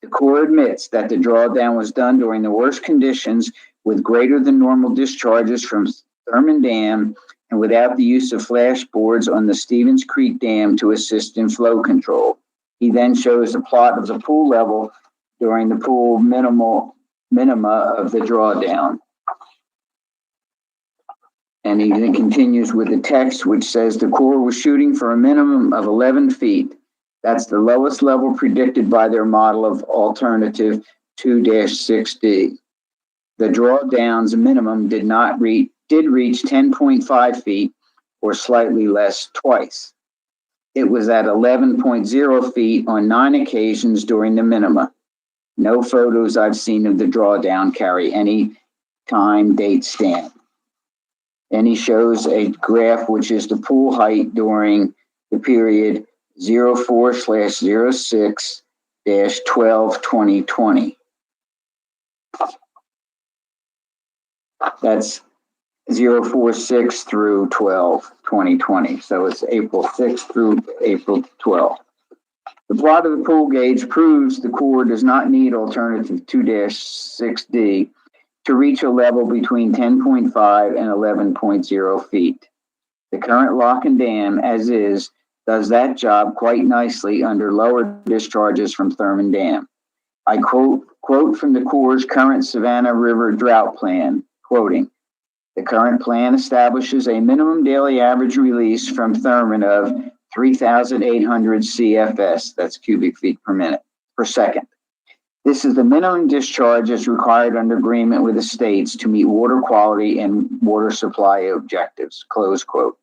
The Corps admits that the drawdown was done during the worst conditions with greater than normal discharges from Thurman Dam and without the use of flashboards on the Stevens Creek Dam to assist in flow control. He then shows a plot of the pool level during the pool minima of the drawdown. And he then continues with the text, which says the Corps was shooting for a minimum of 11 feet. That's the lowest level predicted by their model of alternative 2-6D. The drawdown's minimum did reach 10.5 feet or slightly less twice. It was at 11.0 feet on 9 occasions during the minima. No photos I've seen of the drawdown carry any time date stamp. And he shows a graph, which is the pool height during the period 04/06-12/2020. That's 046 through 12/2020. So it's April 6th through April 12th. The plot of the pool gauge proves the Corps does not need alternative 2-6D to reach a level between 10.5 and 11.0 feet. The current lock and dam, as is, does that job quite nicely under lower discharges from Thurman Dam. I quote from the Corps' current Savannah River drought plan, quoting, the current plan establishes a minimum daily average release from Thurman of 3,800 CFS, that's cubic feet per second. This is the minimum discharge as required under agreement with the states to meet water quality and water supply objectives, close quote.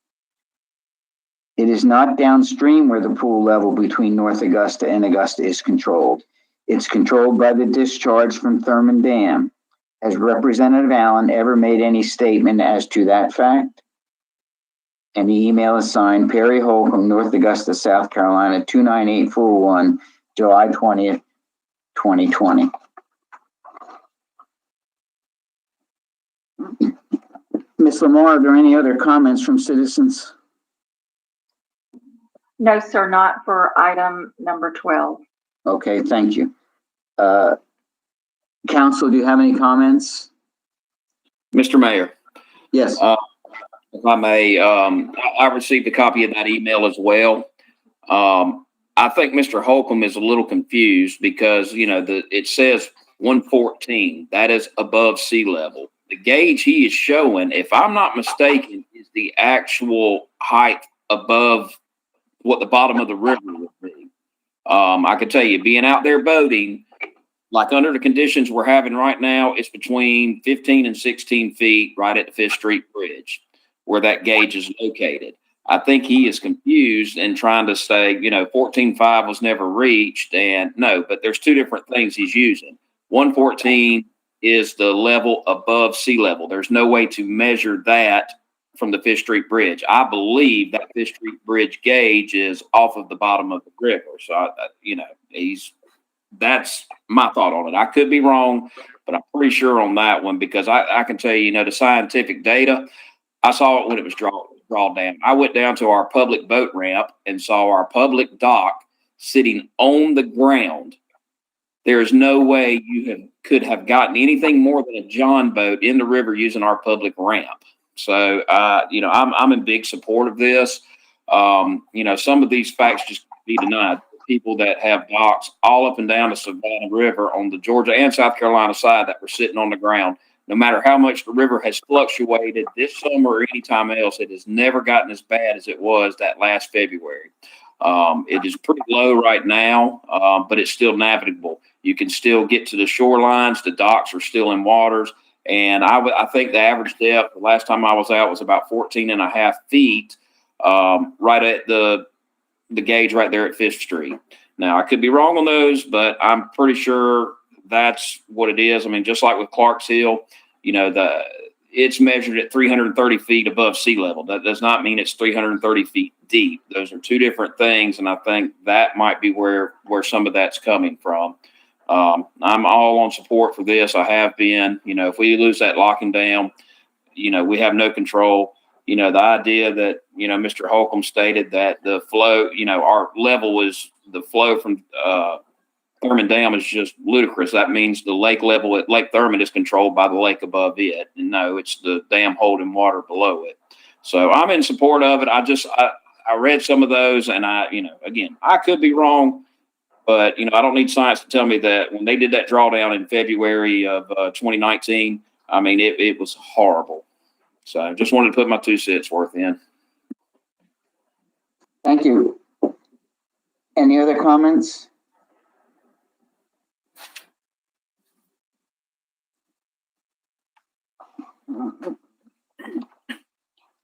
It is not downstream where the pool level between North Augusta and Augusta is controlled. It's controlled by the discharge from Thurman Dam. Has Representative Allen ever made any statement as to that fact? And the email is signed Perry Holcomb, North Augusta, South Carolina, 29841, July 20th, 2020. Ms. Lamar, are there any other comments from citizens? No, sir, not for item number 12. Okay, thank you. Council, do you have any comments? Mr. Mayor, Yes. if I may, I received a copy of that email as well. I think Mr. Holcomb is a little confused because, it says 114. That is above sea level. The gauge he is showing, if I'm not mistaken, is the actual height above what the bottom of the river would be. I can tell you, being out there boating, like under the conditions we're having right now, it's between 15 and 16 feet right at the Fifth Street Bridge where that gauge is located. I think he is confused and trying to say, 14.5 was never reached. And no, but there's two different things he's using. 114 is the level above sea level. There's no way to measure that from the Fifth Street Bridge. I believe that Fifth Street Bridge gauge is off of the bottom of the river. So, that's my thought on it. I could be wrong, but I'm pretty sure on that one because I can tell you, the scientific data, I saw it when it was drawn down. I went down to our public boat ramp and saw our public dock sitting on the ground. There is no way you could have gotten anything more than a John boat in the river using our public ramp. So, I'm in big support of this. Some of these facts just be denied. People that have docks all up and down the Savannah River on the Georgia and South Carolina side that were sitting on the ground. No matter how much the river has fluctuated this summer or any time else, it has never gotten as bad as it was that last February. It is pretty low right now, but it's still navigable. You can still get to the shorelines. The docks are still in waters. And I think the average depth, the last time I was out, was about 14.5 feet, right at the gauge right there at Fifth Street. Now, I could be wrong on those, but I'm pretty sure that's what it is. I mean, just like with Clark's Hill, it's measured at 330 feet above sea level. That does not mean it's 330 feet deep. Those are two different things, and I think that might be where some of that's coming from. I'm all on support for this. I have been. If we lose that locking down, we have no control. The idea that, Mr. Holcomb stated that the flow, our level is the flow from Thurman Dam is just ludicrous. That means the lake level at Lake Thurman is controlled by the lake above it. And no, it's the dam holding water below it. So I'm in support of it. I read some of those and again, I could be wrong, but, I don't need science to tell me that when they did that drawdown in February of 2019, I mean, it was horrible. So I just wanted to put my 2 cents worth in. Thank you. Any other comments?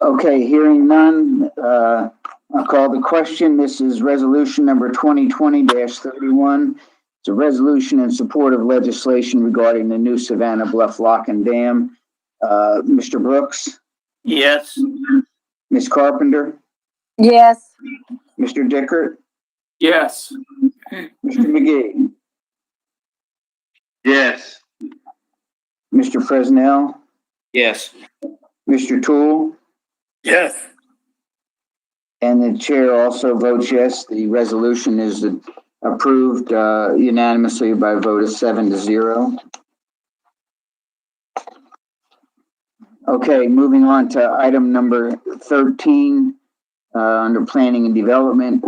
Okay, hearing none, I'll call the question. This is resolution number 2020-31. It's a resolution in support of legislation regarding the new Savannah Bluff Lock and Dam. Mr. Brooks? Yes. Ms. Carpenter? Yes. Mr. Dickert? Yes. Mr. McGee? Yes. Mr. Fresnel? Yes. Mr. Toole? Yes. And the chair also votes yes. The resolution is approved unanimously by a vote of 7-0. Okay, moving on to item number 13 under planning and development.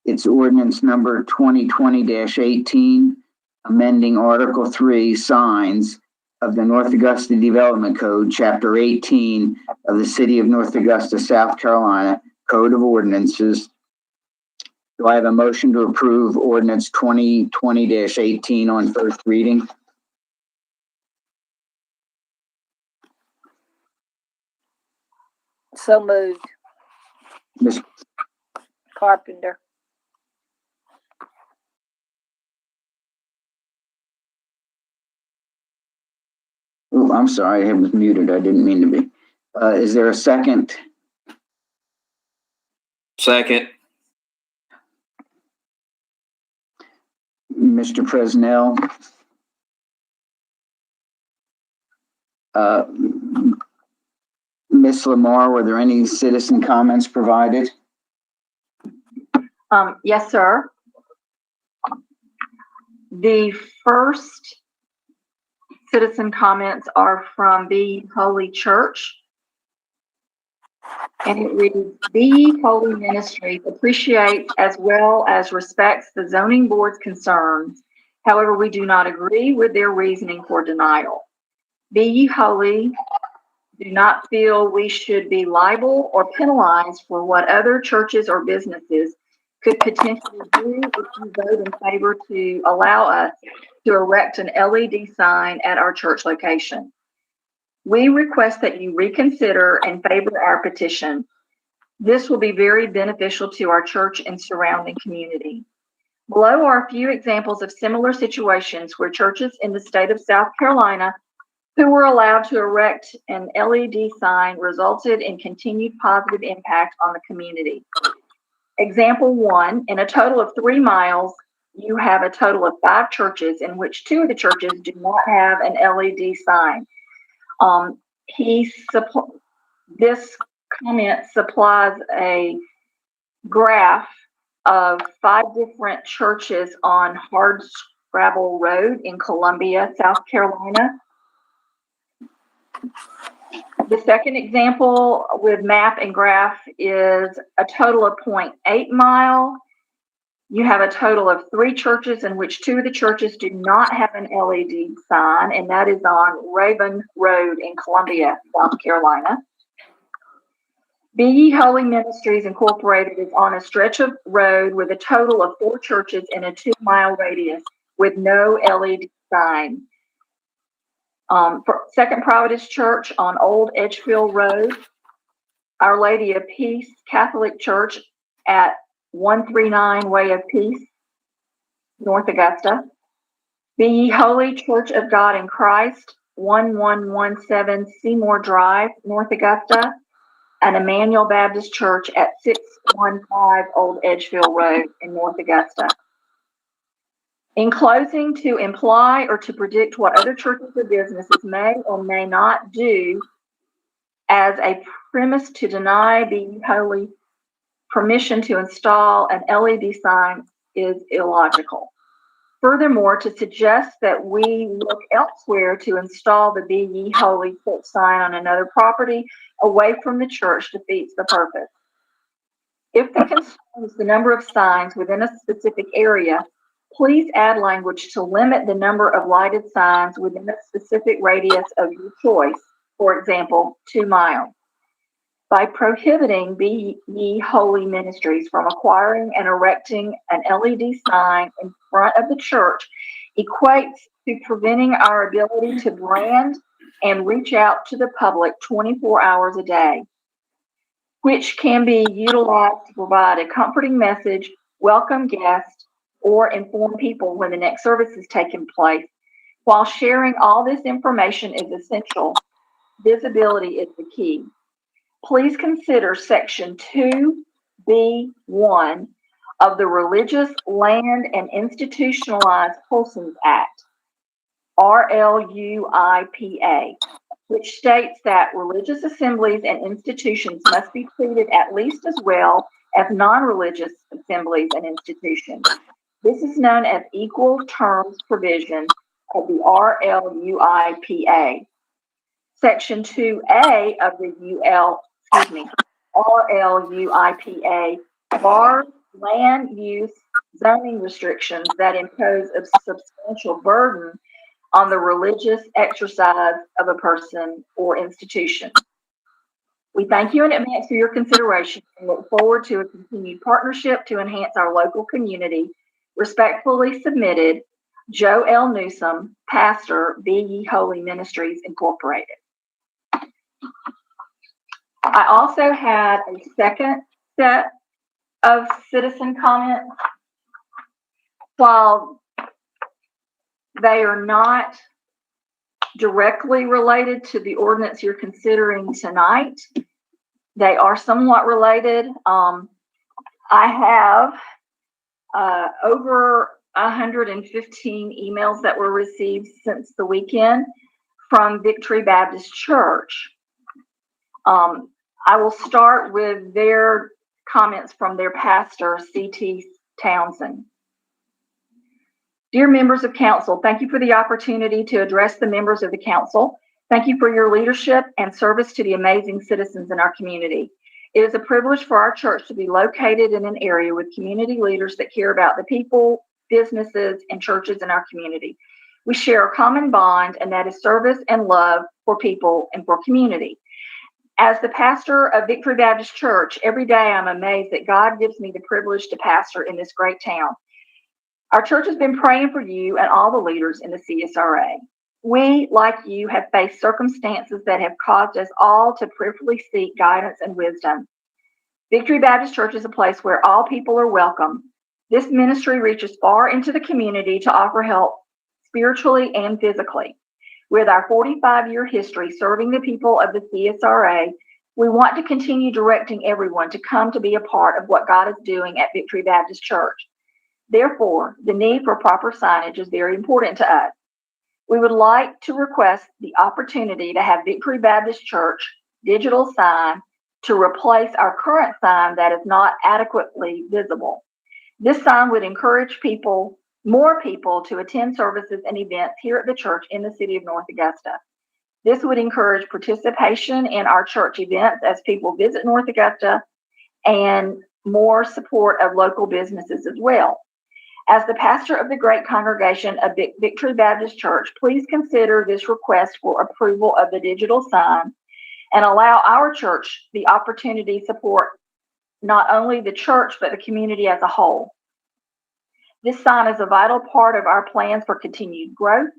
It's ordinance number 2020-18, amending Article 3 signs of the North Augusta Development Code, Chapter 18 of the City of North Augusta, South Carolina, Code of Ordinances. Do I have a motion to approve ordinance 2020-18 on first reading? So moved. Ms. Carpenter. Oh, I'm sorry, I was muted. I didn't mean to be. Is there a second? Second. Mr. Fresnel? Ms. Lamar, were there any citizen comments provided? Yes, sir. The first citizen comments are from the Holy Church. And it reads, the Holy Ministry appreciates as well as respects the zoning board's concerns. However, we do not agree with their reasoning for denial. Be Ye Holy do not feel we should be liable or penalized for what other churches or businesses could potentially do if you vote in favor to allow us to erect an LED sign at our church location. We request that you reconsider and favor our petition. This will be very beneficial to our church and surrounding community. Below are a few examples of similar situations where churches in the state of South Carolina who were allowed to erect an LED sign resulted in continued positive impact on the community. Example 1, in a total of 3 miles, you have a total of 5 churches in which 2 of the churches do not have an LED sign. This comment supplies a graph of 5 different churches on Hardscrabble Road in Columbia, South Carolina. The second example with map and graph is a total of 0.8 mile. You have a total of 3 churches in which 2 of the churches do not have an LED sign, and that is on Raven Road in Columbia, South Carolina. Be Ye Holy Ministries Incorporated is on a stretch of road with a total of 4 churches in a 2-mile radius with no LED sign. Second Providence Church on Old Edgefield Road, Our Lady of Peace Catholic Church at 139 Way of Peace, North Augusta. Be Ye Holy Church of God in Christ, 1117 Seymour Drive, North Augusta, and Emmanuel Baptist Church at 615 Old Edgefield Road in North Augusta. In closing, to imply or to predict what other churches or businesses may or may not do as a premise to deny Be Holy permission to install an LED sign is illogical. Furthermore, to suggest that we look elsewhere to install the Be Ye Holy church sign on another property away from the church defeats the purpose. If the concern is the number of signs within a specific area, please add language to limit the number of lighted signs within a specific radius of your choice, for example, 2 miles. By prohibiting Be Ye Holy Ministries from acquiring and erecting an LED sign in front of the church equates to preventing our ability to brand and reach out to the public 24 hours a day, which can be utilized to provide a comforting message, welcome guests, or inform people when the next service is taking place. While sharing all this information is essential, visibility is the key. Please consider Section 2B1 of the Religious Land and Institutionalized Persons Act, RLUIPA, which states that religious assemblies and institutions must be treated at least as well as non-religious assemblies and institutions. This is known as equal terms provision of the RLUIPA. Section 2A of the RLUIPA bars land use zoning restrictions that impose a substantial burden on the religious exercise of a person or institution. We thank you in advance for your consideration and look forward to a continued partnership to enhance our local community. Respectfully submitted, Joe L. Newsom, Pastor, Be Ye Holy Ministries Incorporated. I also had a second set of citizen comments. While they are not directly related to the ordinance you're considering tonight, they are somewhat related. I have over 115 emails that were received since the weekend from Victory Baptist Church. I will start with their comments from their pastor, C.T. Townsend. Dear members of council, thank you for the opportunity to address the members of the council. Thank you for your leadership and service to the amazing citizens in our community. It is a privilege for our church to be located in an area with community leaders that care about the people, businesses, and churches in our community. We share a common bond, and that is service and love for people and for community. As the pastor of Victory Baptist Church, every day I'm amazed that God gives me the privilege to pastor in this great town. Our church has been praying for you and all the leaders in the CSRA. We, like you, have faced circumstances that have caused us all to prayerfully seek guidance and wisdom. Victory Baptist Church is a place where all people are welcome. This ministry reaches far into the community to offer help spiritually and physically. With our 45-year history serving the people of the CSRA, we want to continue directing everyone to come to be a part of what God is doing at Victory Baptist Church. Therefore, the need for proper signage is very important to us. We would like to request the opportunity to have Victory Baptist Church digital sign to replace our current sign that is not adequately visible. This sign would encourage more people to attend services and events here at the church in the city of North Augusta. This would encourage participation in our church events as people visit North Augusta and more support of local businesses as well. As the pastor of the great congregation of Victory Baptist Church, please consider this request for approval of the digital sign and allow our church the opportunity to support not only the church, but the community as a whole. This sign is a vital part of our plans for continued growth.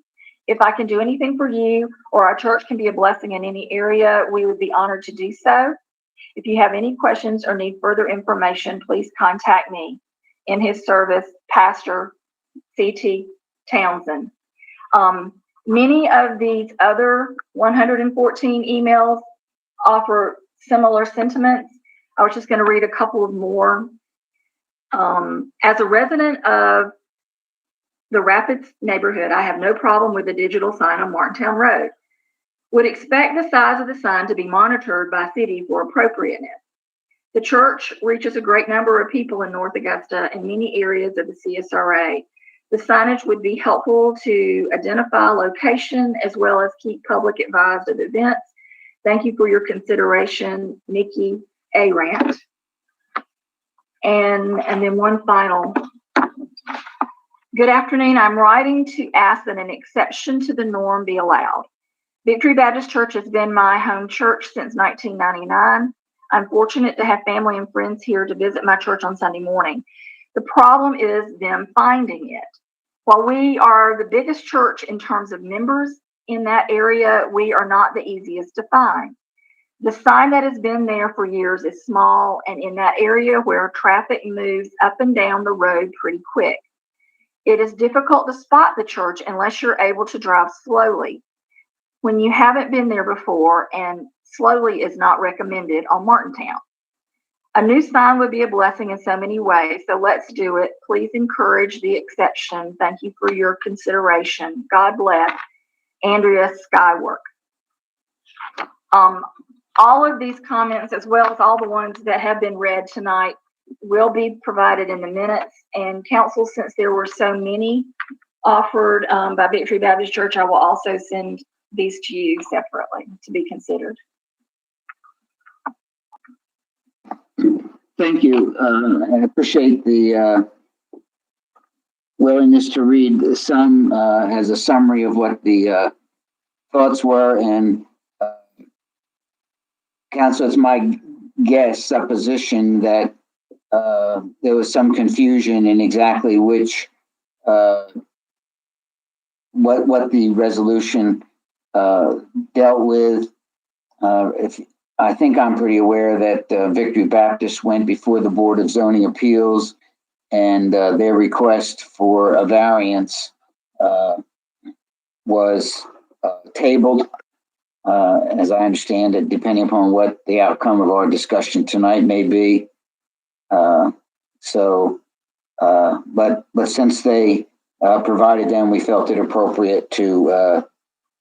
If I can do anything for you or our church can be a blessing in any area, we would be honored to do so. If you have any questions or need further information, please contact me. In his service, Pastor C.T. Townsend. Many of these other 114 emails offer similar sentiments. I was just going to read a couple of more. As a resident of the Rapids neighborhood, I have no problem with the digital sign on Martintown Road. Would expect the size of the sign to be monitored by city for appropriateness. The church reaches a great number of people in North Augusta and many areas of the CSRA. The signage would be helpful to identify location as well as keep public advised of events. Thank you for your consideration, Nikki A. Rant. And then one final. Good afternoon. I'm writing to ask that an exception to the norm be allowed. Victory Baptist Church has been my home church since 1999. I'm fortunate to have family and friends here to visit my church on Sunday morning. The problem is them finding it. While we are the biggest church in terms of members in that area, we are not the easiest to find. The sign that has been there for years is small and in that area where traffic moves up and down the road pretty quick. It is difficult to spot the church unless you're able to drive slowly when you haven't been there before, and slowly is not recommended on Martintown. A new sign would be a blessing in so many ways, so let's do it. Please encourage the exception. Thank you for your consideration. God bless. Andrea Skywork. All of these comments, as well as all the ones that have been read tonight, will be provided in the minutes. And council, since there were so many offered by Victory Baptist Church, I will also send these to you separately to be considered. Thank you. I appreciate the willingness to read some as a summary of what the thoughts were. And council, it's my guess, supposition that there was some confusion in exactly which what the resolution dealt with. If I think I'm pretty aware that Victory Baptist went before the Board of Zoning Appeals, and their request for a variance was tabled, as I understand it, depending upon what the outcome of our discussion tonight may be. But since they provided them, we felt it appropriate to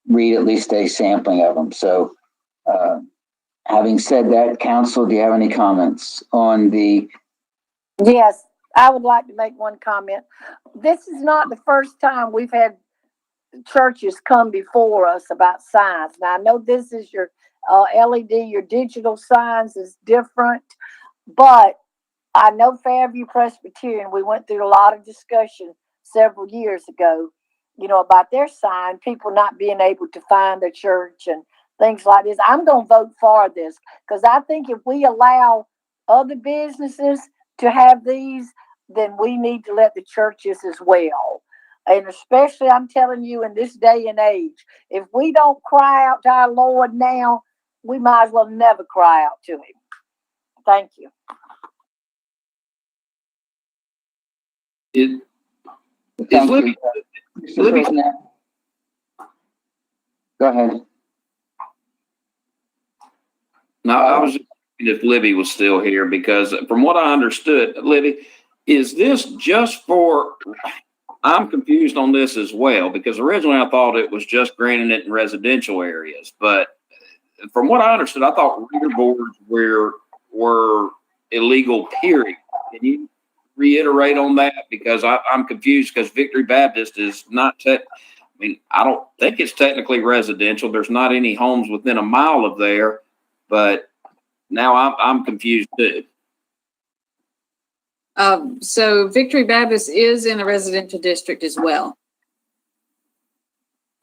read at least a sampling of them. So, having said that, council, do you have any comments on the? Yes, I would like to make one comment. This is not the first time we've had churches come before us about signs. Now, I know this is your LED, your digital signs is different, but I know Fairview Presbyterian, we went through a lot of discussion several years ago, about their sign, people not being able to find the church and things like this. I'm gonna vote for this, because I think if we allow other businesses to have these, then we need to let the churches as well. And especially, I'm telling you, in this day and age, if we don't cry out to our Lord now, we might as well never cry out to him. Thank you. Is Thank Libby, you. Mr. President. Go ahead. no, I was just wondering if Libby was still here, because from what I understood, Libby, is this just for, I'm confused on this as well, because originally I thought it was just granting it in residential areas, but from what I understood, I thought reader boards were illegal, period. Can you reiterate on that? Because I'm confused, because Victory Baptist is not, I don't think it's technically residential. There's not any homes within a mile of there, but now I'm confused too. So Victory Baptist is in a residential district as well.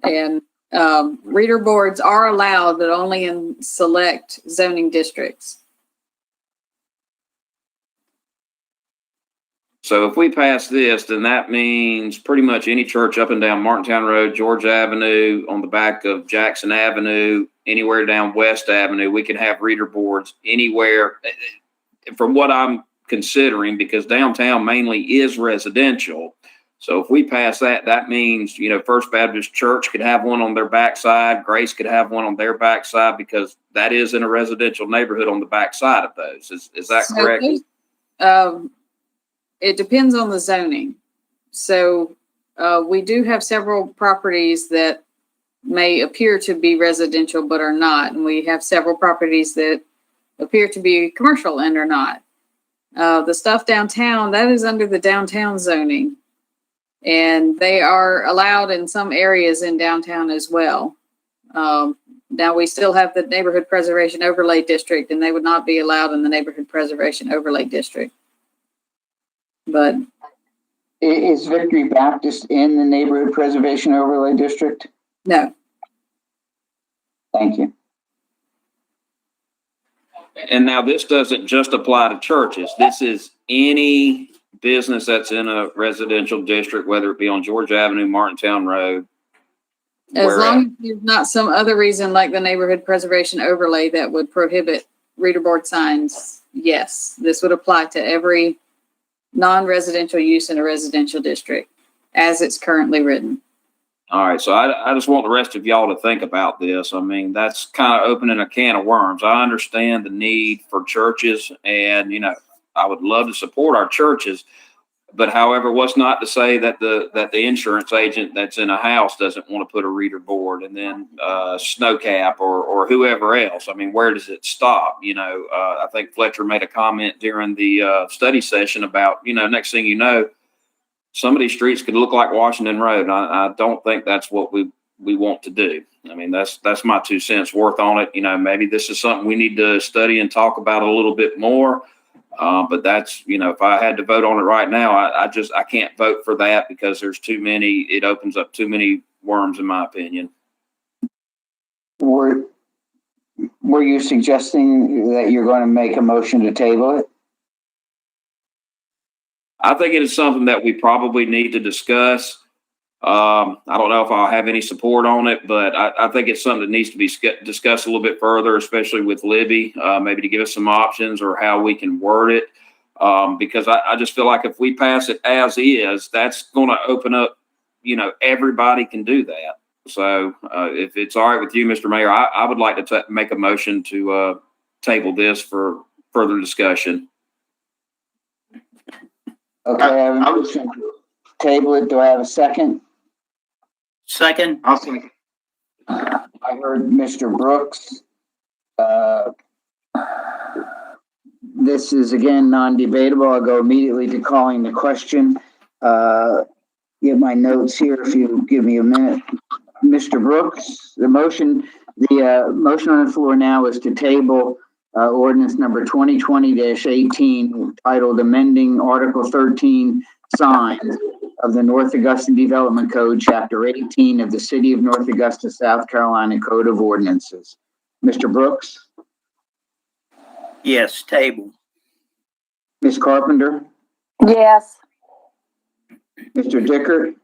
And reader boards are allowed, but only in select zoning districts. So if we pass this, then that means pretty much any church up and down Martintown Road, George Avenue, on the back of Jackson Avenue, anywhere down West Avenue, we can have reader boards anywhere. From what I'm considering, because downtown mainly is residential. So if we pass that, that means, First Baptist Church could have one on their backside. Grace could have one on their backside, because that is in a residential neighborhood on the backside of those. Is that correct? It depends on the zoning. So we do have several properties that may appear to be residential but are not. And we have several properties that appear to be commercial and are not. The stuff downtown, that is under the downtown zoning. And they are allowed in some areas in downtown as well. Now we still have the Neighborhood Preservation Overlay District, and they would not be allowed in the Neighborhood Preservation Overlay District. But Is Victory Baptist in the Neighborhood Preservation Overlay District? no. Thank you. And now this doesn't just apply to churches. This is any business that's in a residential district, whether it be on George Avenue, Martintown Road. As long as there's not some other reason like the Neighborhood Preservation Overlay that would prohibit reader board signs, yes, this would apply to every non-residential use in a residential district as it's currently written. All right. So I just want the rest of y'all to think about this. I mean, that's kind of opening a can of worms. I understand the need for churches, and, I would love to support our churches. But however, what's not to say that the insurance agent that's in a house doesn't want to put a reader board, and then snow cap or whoever else. I mean, where does it stop? I think Fletcher made a comment during the study session about, next thing you know, some of these streets could look like Washington Road. I don't think that's what we want to do. I mean, that's my 2 cents worth on it. Maybe this is something we need to study and talk about a little bit more. But that's, if I had to vote on it right now, I can't vote for that, because there's too many, it opens up too many worms, in my opinion. Were you suggesting that you're going to make a motion to table it? I think it is something that we probably need to discuss. I don't know if I'll have any support on it, but I think it's something that needs to be discussed a little bit further, especially with Libby, maybe to give us some options or how we can word it. Because I just feel like if we pass it as is, that's going to open up, everybody can do that. So if it's all right with you, Mr. Mayor, I would like to make a motion to table this for further discussion. Okay, I have a motion to table it. Do I have a second? Second. I'll second. I heard Mr. Brooks. This is again non-debatable. I'll go immediately to calling the question. Get my notes here if you give me a minute. Mr. Brooks, the motion on the floor now is to table ordinance number 2020-18, titled Amending Article 13 Signs of the North Augusta Development Code, Chapter 18 of the City of North Augusta, South Carolina Code of Ordinances. Mr. Brooks, Yes, table. Ms. Carpenter, Yes. Mr. Dickert,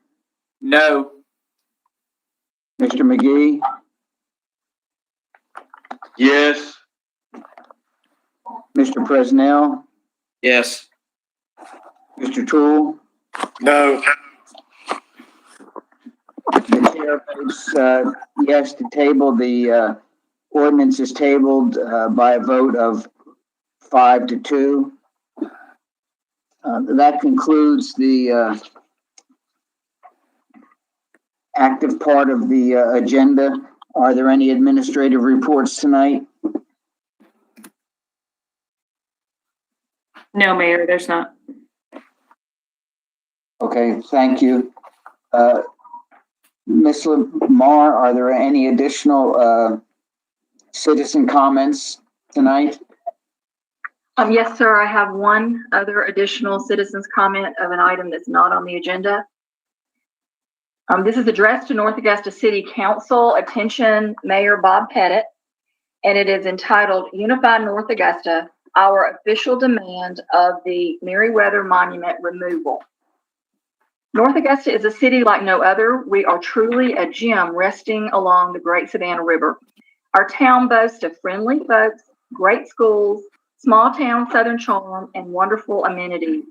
No. Mr. McGee, Yes. Mr. Presnell, Yes. Mr. Toole. No. The chair votes yes to table. The ordinance is tabled by a vote of 5-2. That concludes the active part of the agenda. Are there any administrative reports tonight? No, Mayor, there's not. Okay, thank you. Ms. Lamar, are there any additional citizen comments tonight? Yes, sir. I have one other additional citizens comment of an item that's not on the agenda. This is addressed to North Augusta City Council. Attention, Mayor Bob Pettit, and it is entitled Unify North Augusta, Our Official Demand of the Meriwether Monument Removal. North Augusta is a city like no other. We are truly a gem resting along the Great Savannah River. Our town boasts of friendly folks, great schools, small town southern charm, and wonderful amenities.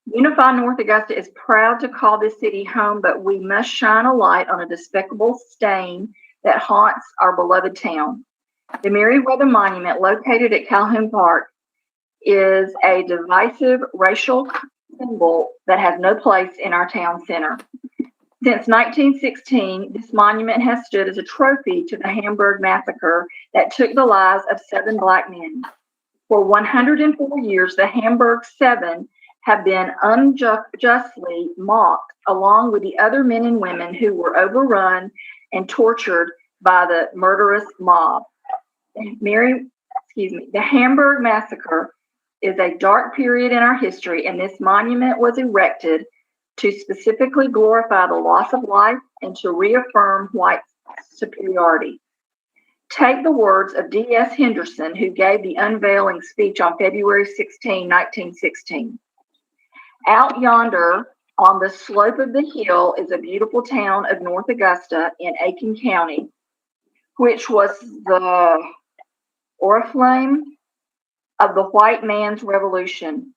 Unify North Augusta is proud to call this city home, but we must shine a light on a despicable stain that haunts our beloved town. The Meriwether Monument, located at Calhoun Park, is a divisive racial symbol that has no place in our town center. Since 1916, this monument has stood as a trophy to the Hamburg massacre that took the lives of 7 Black men. For 104 years, the Hamburg 7 have been unjustly mocked, along with the other men and women who were overrun and tortured by the murderous mob. The Hamburg massacre is a dark period in our history, and this monument was erected to specifically glorify the loss of life and to reaffirm white superiority. Take the words of D.S. Henderson, who gave the unveiling speech on February 16, 1916. Out yonder on the slope of the hill is a beautiful town of North Augusta in Aiken County, which was the oriflamme of the white man's revolution.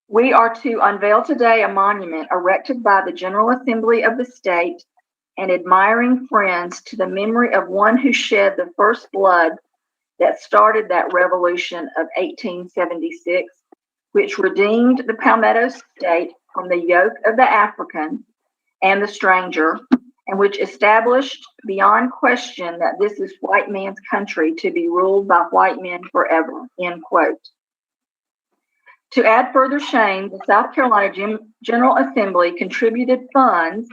We are to unveil today a monument erected by the General Assembly of the state and admiring friends to the memory of one who shed the first blood that started that revolution of 1876, which redeemed the Palmetto State from the yoke of the African and the stranger, and which established beyond question that this is white man's country to be ruled by white men forever, end quote. To add further shame, the South Carolina General Assembly contributed funds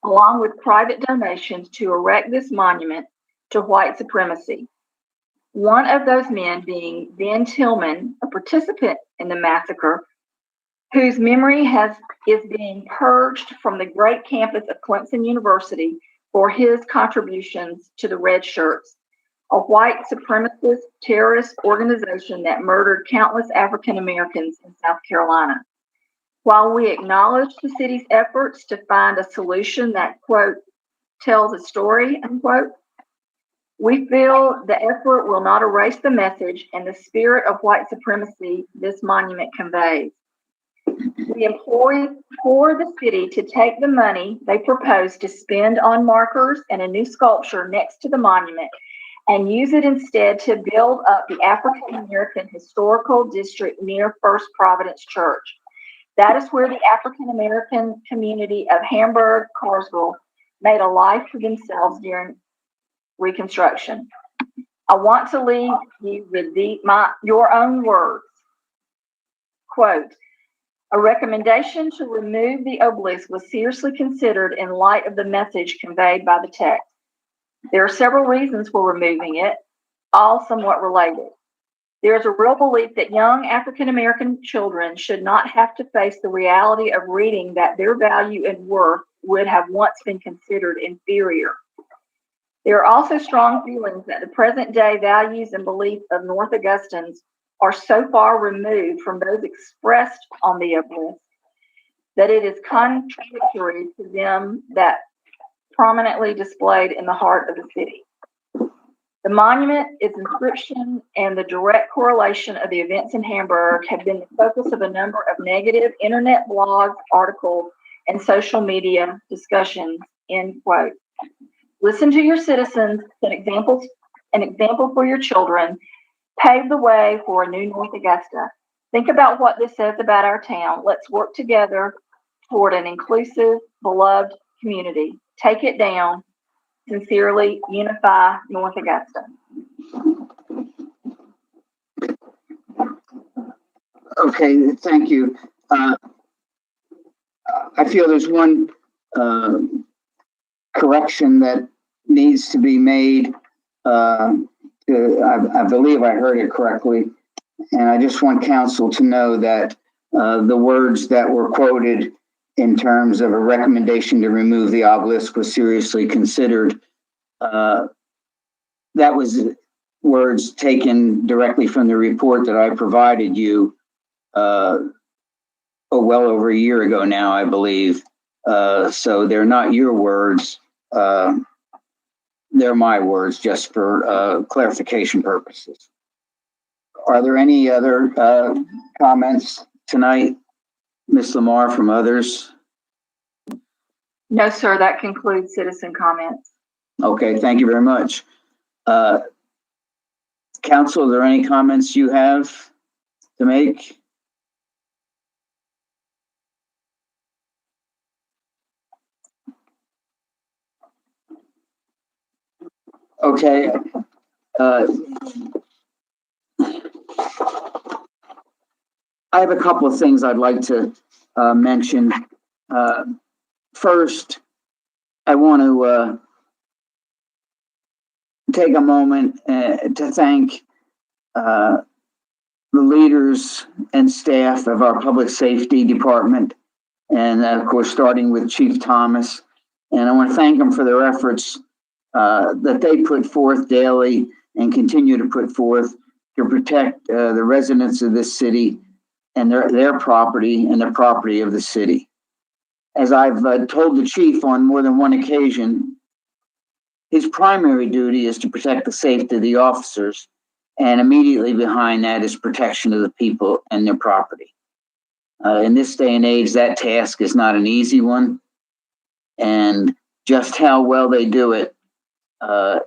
along with private donations to erect this monument to white supremacy. One of those men being Ben Tillman, a participant in the massacre, whose memory is being purged from the great campus of Clemson University for his contributions to the Red Shirts, a white supremacist terrorist organization that murdered countless African Americans in South Carolina. While we acknowledge the city's efforts to find a solution that, quote, tells a story, unquote, we feel the effort will not erase the message and the spirit of white supremacy this monument conveys. We implore the city to take the money they propose to spend on markers and a new sculpture next to the monument and use it instead to build up the African American Historical District near First Providence Church. That is where the African American community of Hamburg, Carsville made a life for themselves during Reconstruction. I want to leave you with your own words. Quote, a recommendation to remove the obelisk was seriously considered in light of the message conveyed by the text. There are several reasons for removing it, all somewhat related. There is a real belief that young African American children should not have to face the reality of reading that their value and worth would have once been considered inferior. There are also strong feelings that the present day values and beliefs of North Augustans are so far removed from those expressed on the list that it is contradictory to them that prominently displayed in the heart of the city. The monument, its inscription, and the direct correlation of the events in Hamburg have been the focus of a number of negative internet blogs, articles, and social media discussions, end quote. Listen to your citizens, set examples, an example for your children, pave the way for a new North Augusta. Think about what this says about our town. Let's work together toward an inclusive, beloved community. Take it down. Sincerely, Unify North Augusta. Okay, thank you. I feel there's one correction that needs to be made. I believe I heard it correctly, and I just want council to know that the words that were quoted in terms of a recommendation to remove the obelisk was seriously considered. That was words taken directly from the report that I provided you well over a year ago now, I believe. So they're not your words. They're my words, just for clarification purposes. Are there any other comments tonight, Ms. Lamar, from others? No, sir, that concludes citizen comments. Okay, thank you very much. Council, are there any comments you have to make? Okay. I have a couple of things I'd like to mention. First, I want to take a moment to thank the leaders and staff of our public safety department, and of course, starting with Chief Thomas. And I want to thank them for their efforts that they put forth daily and continue to put forth to protect the residents of this city and their property and the property of the city. As I've told the chief on more than one occasion, his primary duty is to protect the safety of the officers, and immediately behind that is protection of the people and their property. In this day and age, that task is not an easy one, and just how well they do it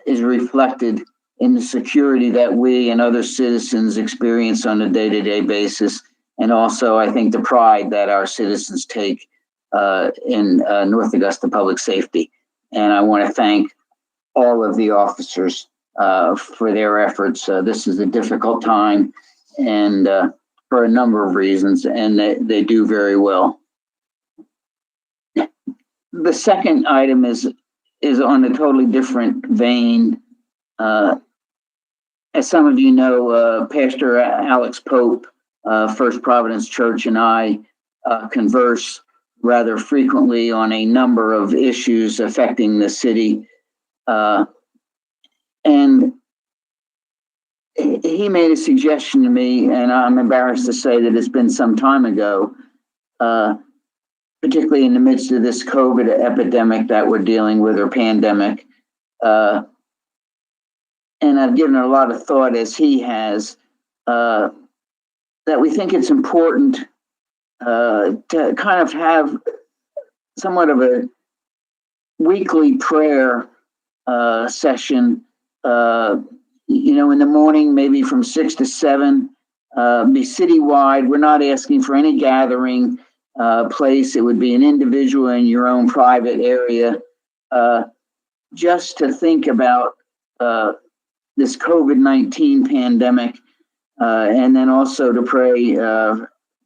is reflected in the security that we and other citizens experience on a day-to-day basis, and also, I think, the pride that our citizens take in North Augusta public safety. And I want to thank all of the officers for their efforts. This is a difficult time, and for a number of reasons, and they do very well. The second item is on a totally different vein. As some of you know, Pastor Alex Pope, First Providence Church, and I converse rather frequently on a number of issues affecting the city. And he made a suggestion to me, and I'm embarrassed to say that it's been some time ago, particularly in the midst of this COVID epidemic that we're dealing with, or pandemic. And I've given it a lot of thought, as he has, that we think it's important to kind of have somewhat of a weekly prayer session, in the morning, maybe from 6 to 7, be citywide. We're not asking for any gathering place. It would be an individual in your own private area, just to think about this COVID-19 pandemic, and then also to pray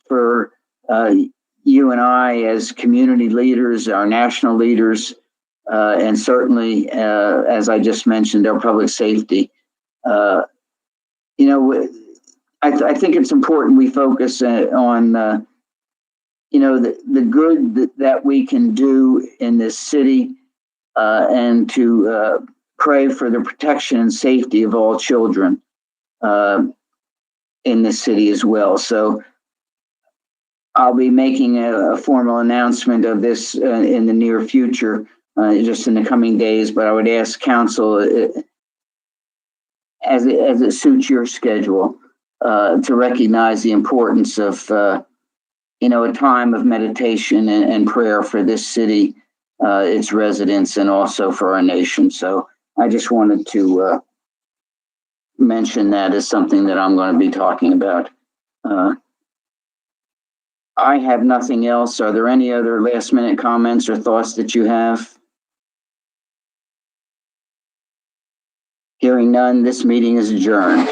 for you and I as community leaders, our national leaders, and certainly, as I just mentioned, our public safety. I think it's important we focus on, the good that we can do in this city, and to pray for the protection and safety of all children in the city as well. So I'll be making a formal announcement of this in the near future, just in the coming days, but I would ask council, as it suits your schedule, to recognize the importance of, a time of meditation and prayer for this city, its residents, and also for our nation. So I just wanted to mention that as something that I'm going to be talking about. I have nothing else. Are there any other last minute comments or thoughts that you have? Hearing none, this meeting is adjourned.